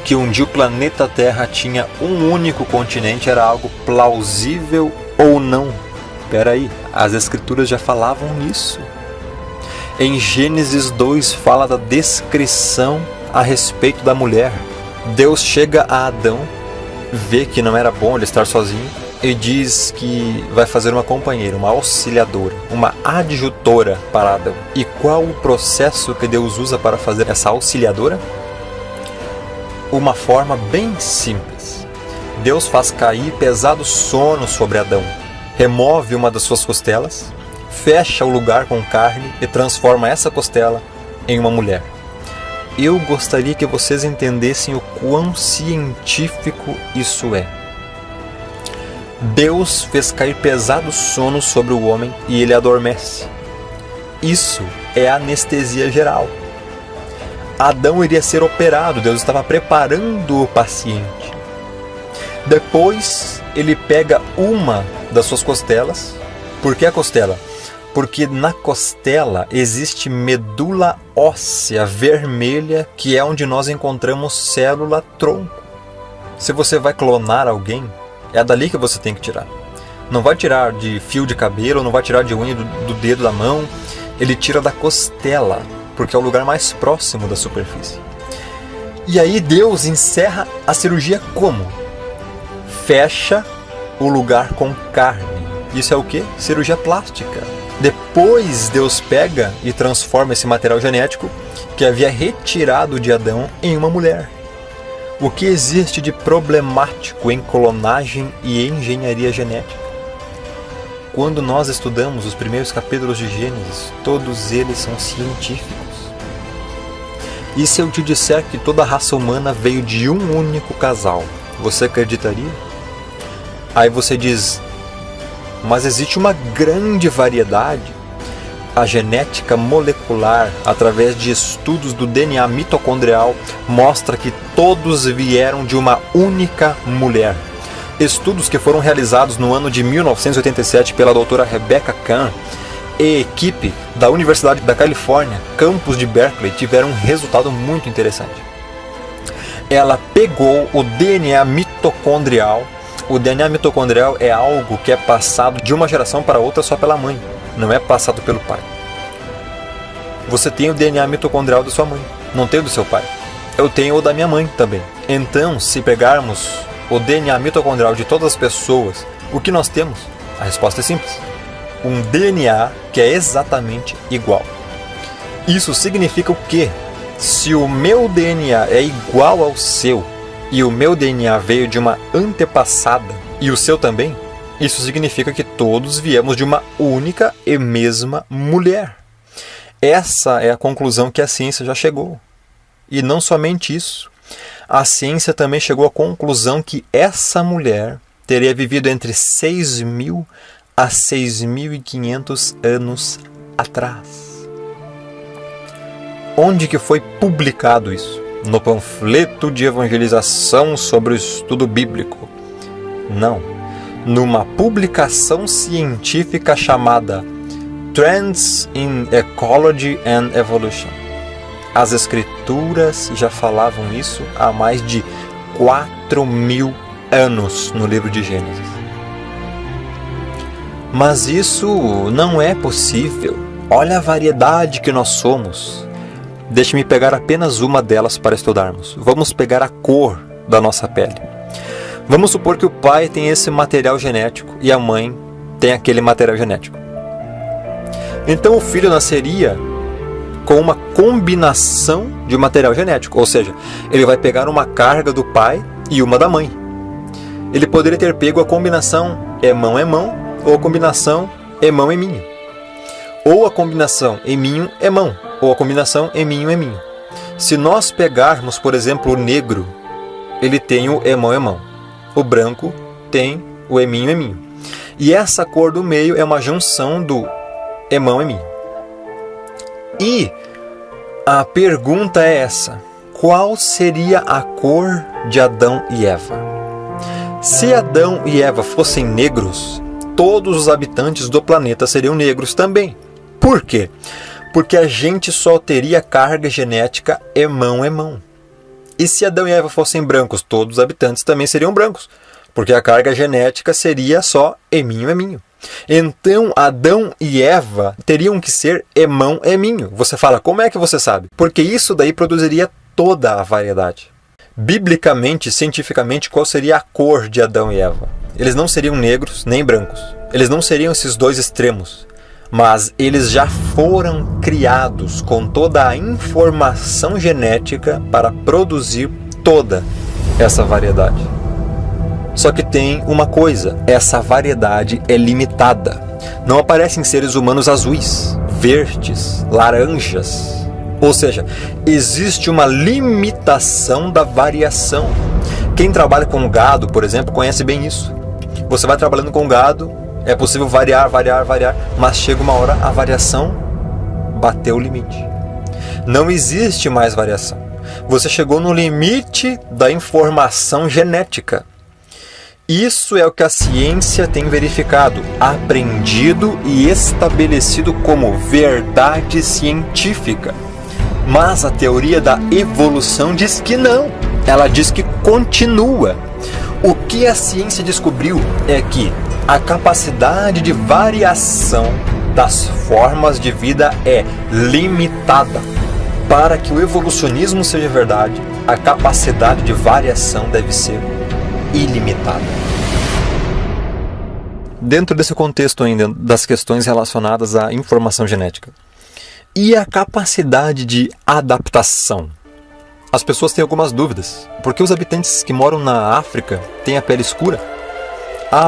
que um dia o planeta Terra tinha um único continente, era algo plausível ou não. Espera aí, as Escrituras já falavam nisso. Em Gênesis 2 fala da descrição a respeito da mulher. Deus chega a Adão, vê que não era bom ele estar sozinho e diz que vai fazer uma companheira, uma auxiliadora, uma adjutora para Adão. E qual o processo que Deus usa para fazer essa auxiliadora? Uma forma bem simples. Deus faz cair pesado sono sobre Adão, remove uma das suas costelas, fecha o lugar com carne e transforma essa costela em uma mulher. Eu gostaria que vocês entendessem o quão científico isso é. Deus fez cair pesado sono sobre o homem e ele adormece. Isso é anestesia geral. Adão iria ser operado, Deus estava preparando o paciente. Depois ele pega uma das suas costelas. Por que a costela? Porque na costela existe medula óssea vermelha, que é onde nós encontramos célula-tronco. Se você vai clonar alguém, é dali que você tem que tirar. Não vai tirar de fio de cabelo, não vai tirar de unha do dedo da mão. Ele tira da costela, porque é o lugar mais próximo da superfície. E aí Deus encerra a cirurgia como? Fecha o lugar com carne. Isso é o quê? Cirurgia plástica. Depois Deus pega e transforma esse material genético que havia retirado de Adão em uma mulher. O que existe de problemático em clonagem e engenharia genética? Quando nós estudamos os primeiros capítulos de Gênesis, todos eles são científicos. E se eu te disser que toda a raça humana veio de um único casal, você acreditaria? Aí você diz, mas existe uma grande variedade. A genética molecular, através de estudos do DNA mitocondrial, mostra que todos vieram de uma única mulher. Estudos que foram realizados no ano de 1987 pela doutora Rebecca Kahn e equipe da Universidade da Califórnia, campus de Berkeley, tiveram um resultado muito interessante. Ela pegou o DNA mitocondrial. O DNA mitocondrial é algo que é passado de uma geração para outra só pela mãe, não é passado pelo pai. Você tem o DNA mitocondrial da sua mãe, não tem o do seu pai. Eu tenho o da minha mãe também. Então, se pegarmos o DNA mitocondrial de todas as pessoas, o que nós temos? A resposta é simples. Um DNA que é exatamente igual. Isso significa o quê? Se o meu DNA é igual ao seu, e o meu DNA veio de uma antepassada, e o seu também, isso significa que todos viemos de uma única e mesma mulher. Essa é a conclusão que a ciência já chegou. E não somente isso. A ciência também chegou à conclusão que essa mulher teria vivido entre 6.000 a 6.500 anos atrás. Onde que foi publicado isso? No panfleto de evangelização sobre o estudo bíblico? Não. Numa publicação científica chamada Trends in Ecology and Evolution. As escrituras já falavam isso há mais de 4.000 anos no livro de Gênesis. Mas isso não é possível. Olha a variedade que nós somos. Deixe-me pegar apenas uma delas para estudarmos. Vamos pegar a cor da nossa pele. Vamos supor que o pai tem esse material genético e a mãe tem aquele material genético. Então o filho nasceria com uma combinação de material genético, ou seja, ele vai pegar uma carga do pai e uma da mãe. Ele poderia ter pego a combinação emão, ou a combinação emão-eminho. Ou a combinação eminho-emão, ou a combinação eminho-eminho. Se nós pegarmos, por exemplo, o negro, ele tem o emão-emão. O branco tem o eminho-eminho. E essa cor do meio é uma junção do emão-eminho. E a pergunta é essa: qual seria a cor de Adão e Eva? Se Adão e Eva fossem negros, todos os habitantes do planeta seriam negros também. Por quê? Porque a gente só teria carga genética emão-emão. E se Adão e Eva fossem brancos, todos os habitantes também seriam brancos, porque a carga genética seria só eminho-eminho. Então, Adão e Eva teriam que ser emão-eminho. Você fala, como é que você sabe? Porque isso daí produziria toda a variedade. Biblicamente, cientificamente, qual seria a cor de Adão e Eva? Eles não seriam negros nem brancos. Eles não seriam esses dois extremos. Mas eles já foram criados com toda a informação genética para produzir toda essa variedade. Só que tem uma coisa, essa variedade é limitada. Não aparecem seres humanos azuis, verdes, laranjas. Ou seja, existe uma limitação da variação. Quem trabalha com gado, por exemplo, conhece bem isso. Você vai trabalhando com gado, é possível variar, mas chega uma hora a variação bateu o limite. Não existe mais variação. Você chegou no limite da informação genética. Isso é o que a ciência tem verificado, aprendido e estabelecido como verdade científica. Mas a teoria da evolução diz que não. Ela diz que continua. O que a ciência descobriu é que a capacidade de variação das formas de vida é limitada. Para que o evolucionismo seja verdade, a capacidade de variação deve ser ilimitada. Dentro desse contexto ainda das questões relacionadas à informação genética. E a capacidade de adaptação? As pessoas têm algumas dúvidas. Por que os habitantes que moram na África têm a pele escura?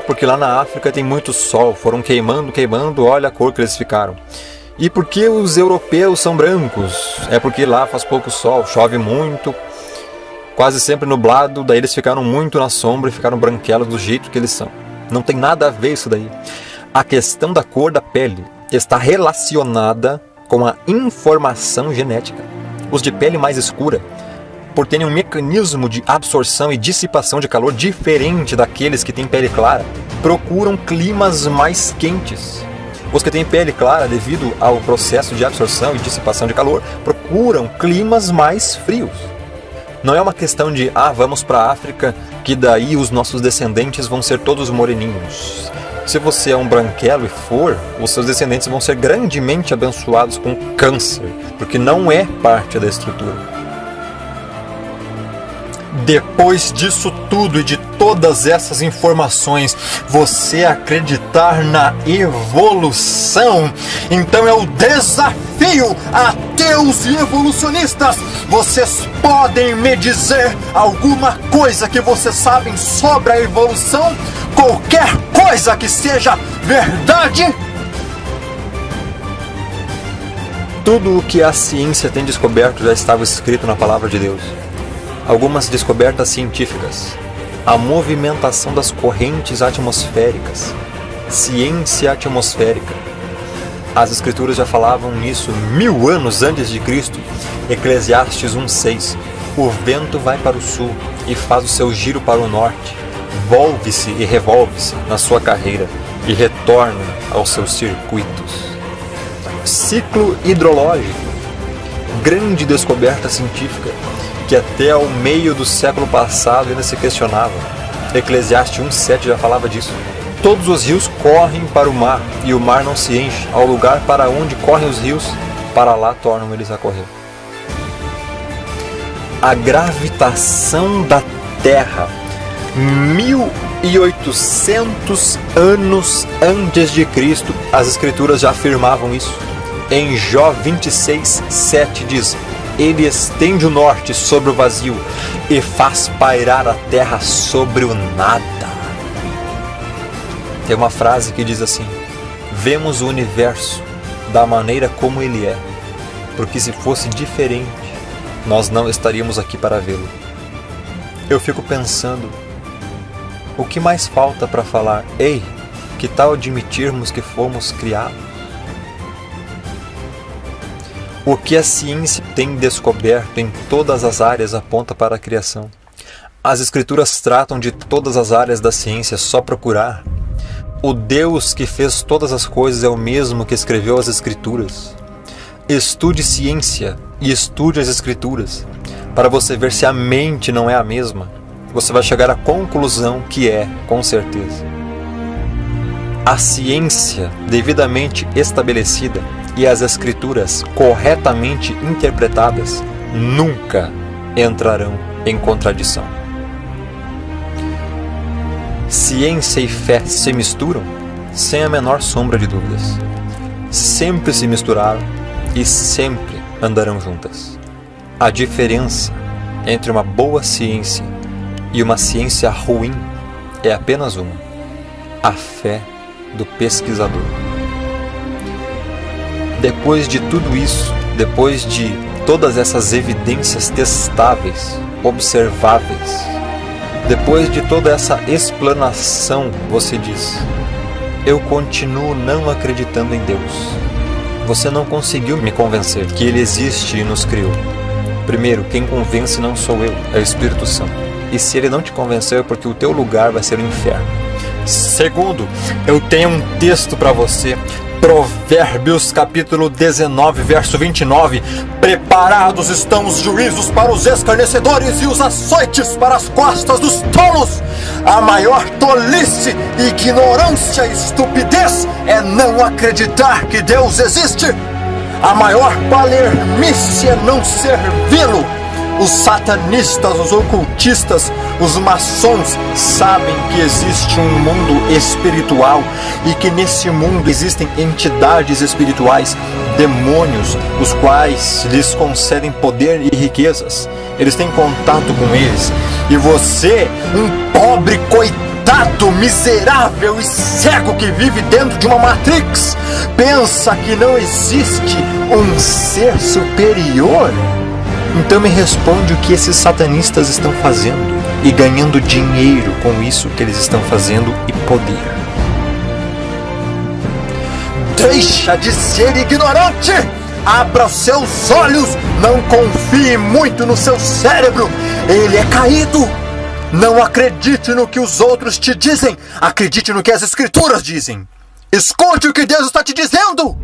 Porque lá na África tem muito sol, foram queimando, olha a cor que eles ficaram. E por que os europeus são brancos? É porque lá faz pouco sol, chove muito, quase sempre nublado, daí eles ficaram muito na sombra e ficaram branquelos do jeito que eles são. Não tem nada a ver isso daí. A questão da cor da pele está relacionada com a informação genética. Os de pele mais escura, por terem um mecanismo de absorção e dissipação de calor diferente daqueles que têm pele clara, procuram climas mais quentes. Os que têm pele clara, devido ao processo de absorção e dissipação de calor, procuram climas mais frios. Não é uma questão de, vamos para a África, que daí os nossos descendentes vão ser todos moreninhos. Se você é um branquelo e for, os seus descendentes vão ser grandemente abençoados com câncer, porque não é parte da estrutura. Depois disso tudo e de todas essas informações, você acreditar na evolução, então é o desafio a ateus e evolucionistas. Vocês podem me dizer alguma coisa que vocês sabem sobre a evolução? Qualquer coisa que seja verdade? Tudo o que a ciência tem descoberto já estava escrito na palavra de Deus. Algumas descobertas científicas, a movimentação das correntes atmosféricas, ciência atmosférica. As escrituras já falavam nisso 1000 anos antes de Cristo. Eclesiastes 1:6. O vento vai para o sul e faz o seu giro para o norte, volve-se e revolve-se na sua carreira e retorna aos seus circuitos. Ciclo hidrológico, grande descoberta científica, que até ao meio do século passado ainda se questionava. Eclesiastes 1:7 já falava disso. Todos os rios correm para o mar, e o mar não se enche. Ao lugar para onde correm os rios, para lá tornam eles a correr. A gravitação da Terra, 1800 anos antes de Cristo, as escrituras já afirmavam isso. Em Jó 26:7 diz: Ele estende o norte sobre o vazio e faz pairar a terra sobre o nada. Tem uma frase que diz assim: vemos o universo da maneira como ele é, porque se fosse diferente, nós não estaríamos aqui para vê-lo. Eu fico pensando, o que mais falta para falar, ei, que tal admitirmos que fomos criados? O que a ciência tem descoberto em todas as áreas aponta para a criação. As escrituras tratam de todas as áreas da ciência, só procurar. O Deus que fez todas as coisas é o mesmo que escreveu as escrituras. Estude ciência e estude as escrituras, para você ver se a mente não é a mesma. Você vai chegar à conclusão que é, com certeza. A ciência devidamente estabelecida e as escrituras corretamente interpretadas nunca entrarão em contradição. Ciência e fé se misturam sem a menor sombra de dúvidas. Sempre se misturaram e sempre andarão juntas. A diferença entre uma boa ciência e uma ciência ruim é apenas uma: a fé do pesquisador. Depois de tudo isso, depois de todas essas evidências testáveis, observáveis, depois de toda essa explanação, você diz: eu continuo não acreditando em Deus. Você não conseguiu me convencer que Ele existe e nos criou. Primeiro, quem convence não sou eu, é o Espírito Santo. E se Ele não te convenceu é porque o teu lugar vai ser o inferno. Segundo, eu tenho um texto para você. Provérbios capítulo 19, verso 29. Preparados estão os juízos para os escarnecedores e os açoites para as costas dos tolos. A maior tolice, ignorância e estupidez é não acreditar que Deus existe. A maior palermice é não servi-lo. Os satanistas, os ocultistas, os maçons sabem que existe um mundo espiritual e que nesse mundo existem entidades espirituais, demônios, os quais lhes concedem poder e riquezas. Eles têm contato com eles. E você, um pobre coitado, miserável e cego que vive dentro de uma Matrix, pensa que não existe um ser superior? Então me responde o que esses satanistas estão fazendo e ganhando dinheiro com isso que eles estão fazendo e poder. Deixa de ser ignorante! Abra os seus olhos! Não confie muito no seu cérebro! Ele é caído! Não acredite no que os outros te dizem! Acredite no que as escrituras dizem! Escute o que Deus está te dizendo!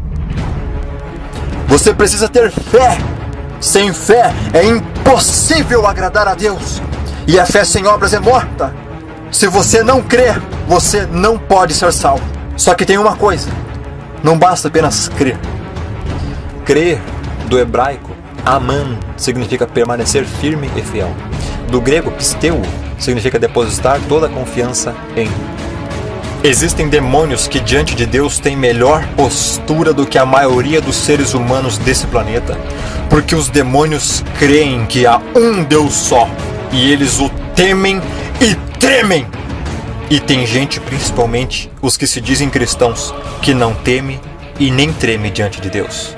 Você precisa ter fé! Sem fé é impossível agradar a Deus. E a fé sem obras é morta. Se você não crer, você não pode ser salvo. Só que tem uma coisa: não basta apenas crer. Crer, do hebraico, aman, significa permanecer firme e fiel. Do grego, pisteu, significa depositar toda a confiança em. Existem demônios que diante de Deus têm melhor postura do que a maioria dos seres humanos desse planeta, porque os demônios creem que há um Deus só, e eles o temem e tremem. E tem gente, principalmente os que se dizem cristãos, que não teme e nem treme diante de Deus.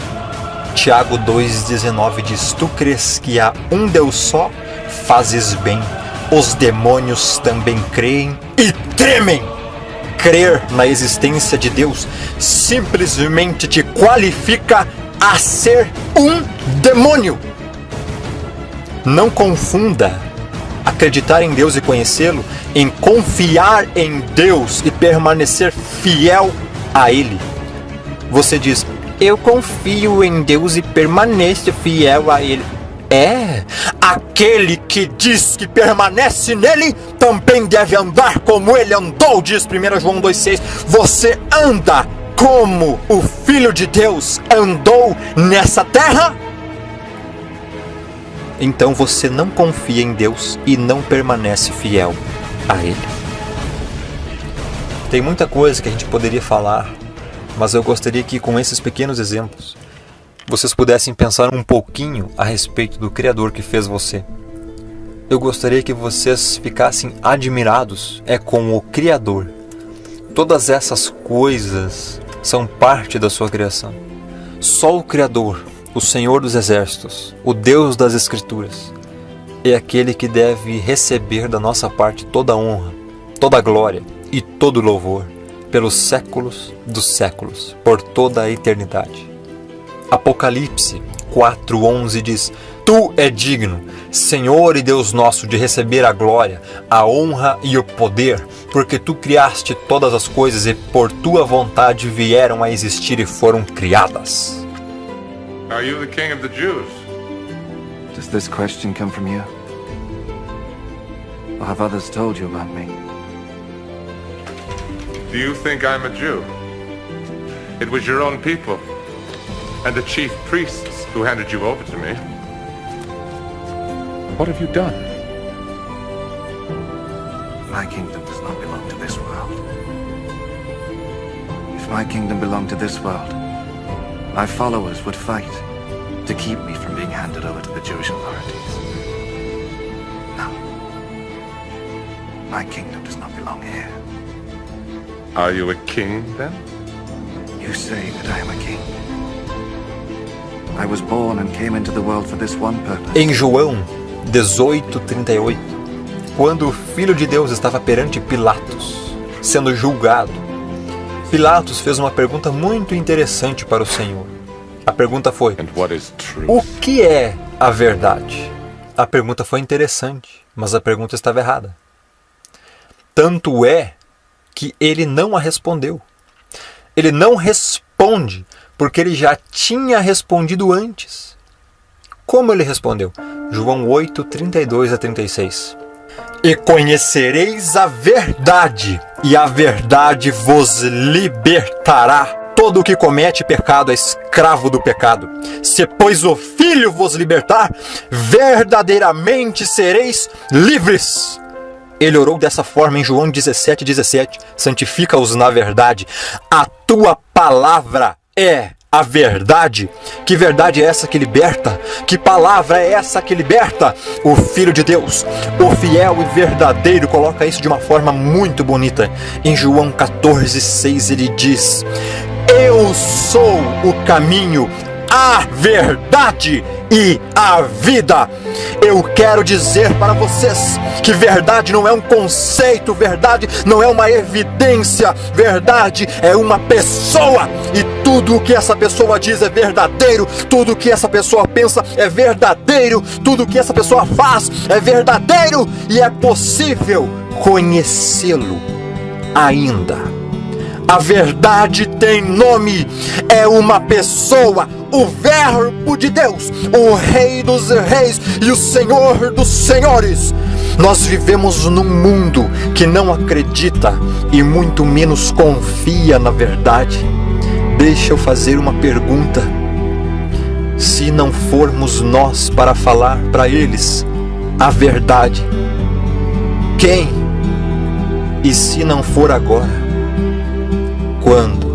Tiago 2,19 diz: Tu crês que há um Deus só? Fazes bem. Os demônios também creem e tremem. Crer na existência de Deus simplesmente te qualifica a ser um demônio. Não confunda acreditar em Deus e conhecê-lo em confiar em Deus e permanecer fiel a Ele. Você diz: eu confio em Deus e permaneço fiel a Ele. Aquele que diz que permanece nele também deve andar como ele andou, diz 1 João 2,6. Você anda como o Filho de Deus andou nessa terra? Então você não confia em Deus e não permanece fiel a Ele. Tem muita coisa que a gente poderia falar, mas eu gostaria que com esses pequenos exemplos vocês pudessem pensar um pouquinho a respeito do Criador que fez você. Eu gostaria que vocês ficassem admirados com o Criador. Todas essas coisas são parte da sua criação. Só o Criador, o Senhor dos Exércitos, o Deus das Escrituras, é aquele que deve receber da nossa parte toda a honra, toda a glória e todo o louvor, pelos séculos dos séculos, por toda a eternidade. Apocalipse 4:11 diz: Tu é digno, Senhor e Deus nosso, de receber a glória, a honra e o poder, porque Tu criaste todas as coisas e por Tua vontade vieram a existir e foram criadas. Are you the king of the Jews? Does this question come from you? Or have others told you about me? Do you think I'm a Jew? It was your own people and the chief priests who handed you over to me. What have you done? My kingdom does not belong to this world. If my kingdom belonged to this world, my followers would fight to keep me from being handed over to the Jewish authorities. No. My kingdom does not belong here. Are you a king then? You say that I am a king. I was born and came into the world for this one purpose. Em João 18:38, quando o Filho de Deus estava perante Pilatos, sendo julgado, Pilatos fez uma pergunta muito interessante para o Senhor. A pergunta foi: And what is truth? o que é a verdade? A pergunta foi interessante, mas a pergunta estava errada. Tanto é que ele não a respondeu. Ele não responde responde porque ele já tinha respondido antes. Como ele respondeu? João 8, 32 a 36. E conhecereis a verdade, e a verdade vos libertará. Todo o que comete pecado é escravo do pecado. Se, pois, o Filho vos libertar, verdadeiramente sereis livres. Ele orou dessa forma em João 17:17. Santifica-os na verdade. A tua palavra é a verdade. Que verdade é essa que liberta? Que palavra é essa que liberta? O Filho de Deus, o fiel e verdadeiro, coloca isso de uma forma muito bonita. Em João 14:6 ele diz: eu sou o caminho, a verdade e a vida. Eu quero dizer para vocês que verdade não é um conceito, verdade não é uma evidência, verdade é uma pessoa, e tudo o que essa pessoa diz é verdadeiro, tudo o que essa pessoa pensa é verdadeiro, tudo o que essa pessoa faz é verdadeiro, e é possível conhecê-lo ainda. A verdade tem nome, é uma pessoa, o Verbo de Deus, o Rei dos Reis e o Senhor dos Senhores. Nós vivemos num mundo que não acredita e muito menos confia na verdade. Deixa eu fazer uma pergunta. Se não formos nós para falar para eles a verdade, quem? E se não for agora, quando?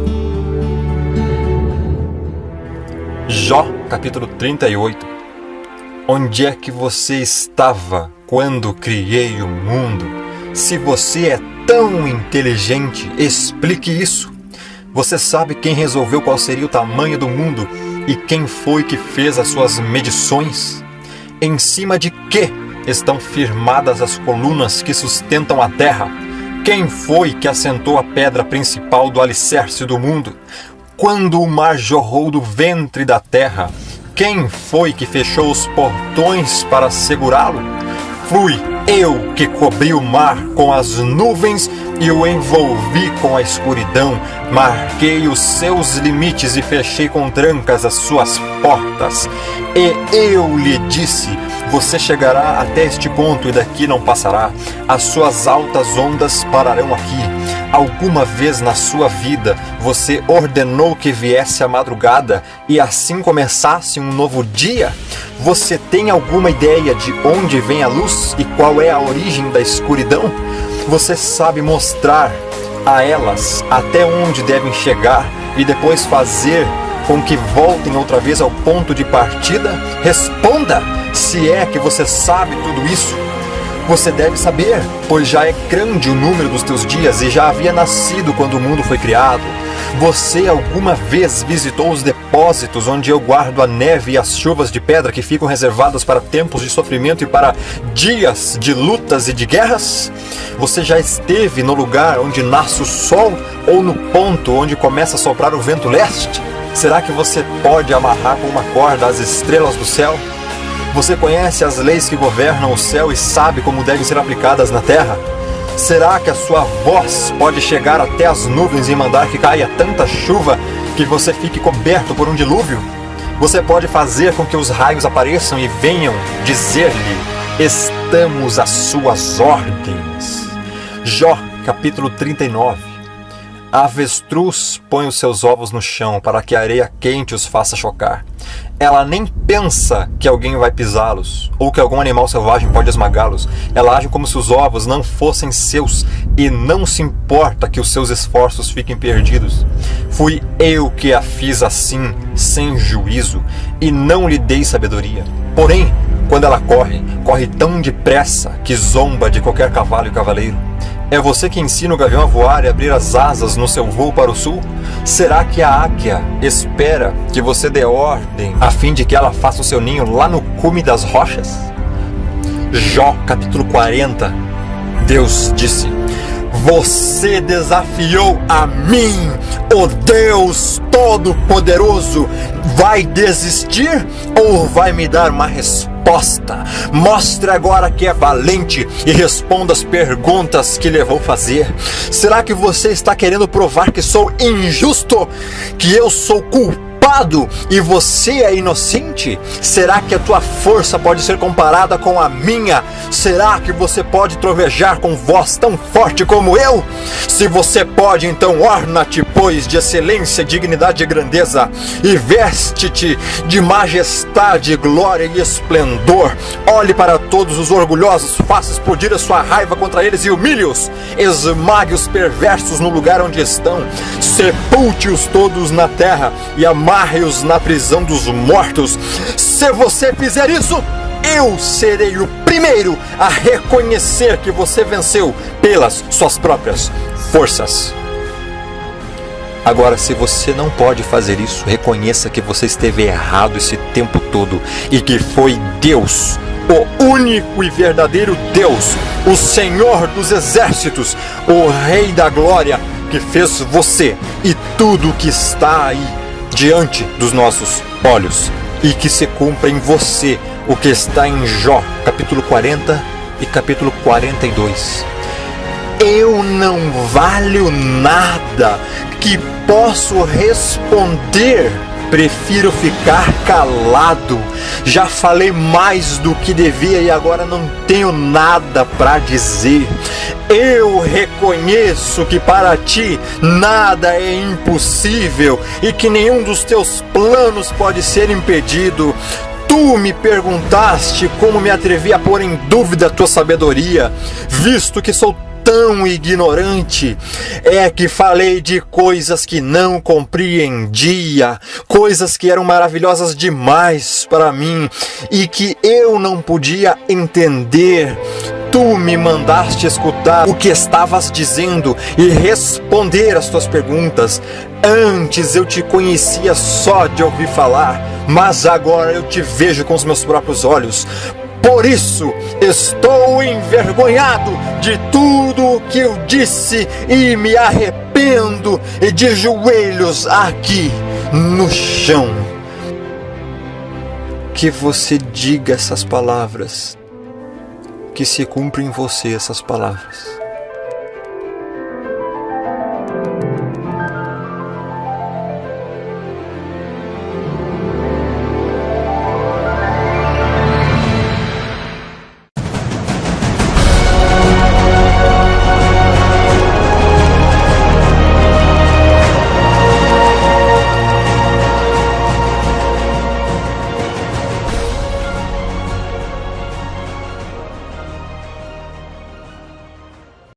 Jó, capítulo 38. Onde é que você estava quando criei o mundo? Se você é tão inteligente, explique isso. Você sabe quem resolveu qual seria o tamanho do mundo e quem foi que fez as suas medições? Em cima de que estão firmadas as colunas que sustentam a terra? Quem foi que assentou a pedra principal do alicerce do mundo? Quando o mar jorrou do ventre da terra, quem foi que fechou os portões para segurá-lo? Fui eu que cobri o mar com as nuvens e o envolvi com a escuridão. Marquei os seus limites e fechei com trancas as suas portas. E eu lhe disse: você chegará até este ponto e daqui não passará. As suas altas ondas pararão aqui. Alguma vez na sua vida você ordenou que viesse a madrugada e assim começasse um novo dia? Você tem alguma ideia de onde vem a luz e qual é a origem da escuridão? Você sabe mostrar a elas até onde devem chegar e depois fazer com que voltem outra vez ao ponto de partida? Responda, se é que você sabe tudo isso. Você deve saber, pois já é grande o número dos teus dias e já havia nascido quando o mundo foi criado. Você alguma vez visitou os depósitos onde eu guardo a neve e as chuvas de pedra que ficam reservadas para tempos de sofrimento e para dias de lutas e de guerras? Você já esteve no lugar onde nasce o sol ou no ponto onde começa a soprar o vento leste? Será que você pode amarrar com uma corda as estrelas do céu? Você conhece as leis que governam o céu e sabe como devem ser aplicadas na terra? Será que a sua voz pode chegar até as nuvens e mandar que caia tanta chuva que você fique coberto por um dilúvio? Você pode fazer com que os raios apareçam e venham dizer-lhe: estamos às suas ordens. Jó, capítulo 39. A avestruz põe os seus ovos no chão para que a areia quente os faça chocar. Ela nem pensa que alguém vai pisá-los ou que algum animal selvagem pode esmagá-los. Ela age como se os ovos não fossem seus e não se importa que os seus esforços fiquem perdidos. Fui eu que a fiz assim, sem juízo, e não lhe dei sabedoria. Porém, quando ela corre, corre tão depressa que zomba de qualquer cavalo e cavaleiro. É você que ensina o gavião a voar e abrir as asas no seu voo para o sul? Será que a águia espera que você dê ordem a fim de que ela faça o seu ninho lá no cume das rochas? Jó, capítulo 40. Deus disse: Você desafiou a mim, o Deus Todo-Poderoso. Vai desistir ou vai me dar uma resposta? Mostre agora que é valente e responda as perguntas que lhe vou fazer. Será que você está querendo provar que sou injusto? Que eu sou culpado e você é inocente? Será que a tua força pode ser comparada com a minha? Será que você pode trovejar com voz tão forte como eu? Se você pode, então orna-te, pois, de excelência, dignidade e grandeza, e veste-te de majestade, glória e esplendor. Olhe para todos os orgulhosos, faça explodir a sua raiva contra eles e humilhe-os. Esmague os perversos no lugar onde estão. Sepulte-os todos na terra e amarre-os na prisão dos mortos. Se você fizer isso, eu serei o primeiro a reconhecer que você venceu pelas suas próprias forças. Agora, se você não pode fazer isso, reconheça que você esteve errado esse tempo todo e que foi Deus, o único e verdadeiro Deus, o Senhor dos exércitos, o Rei da glória, que fez você e tudo que está aí diante dos nossos olhos, e que se cumpra em você o que está em Jó, capítulo 40 e capítulo 42. Eu não valho nada que posso responder. Prefiro ficar calado. Já falei mais do que devia e agora não tenho nada para dizer. Eu reconheço que para ti nada é impossível e que nenhum dos teus planos pode ser impedido. Tu me perguntaste como me atrevi a pôr em dúvida a tua sabedoria, visto que sou tão ignorante. É que falei de coisas que não compreendia, coisas que eram maravilhosas demais para mim e que eu não podia entender. Tu me mandaste escutar o que estavas dizendo e responder às tuas perguntas. Antes eu te conhecia só de ouvir falar, mas agora eu te vejo com os meus próprios olhos. Por isso, estou envergonhado de tudo que eu disse e me arrependo e de joelhos aqui no chão. Que você diga essas palavras, que se cumpram em você essas palavras.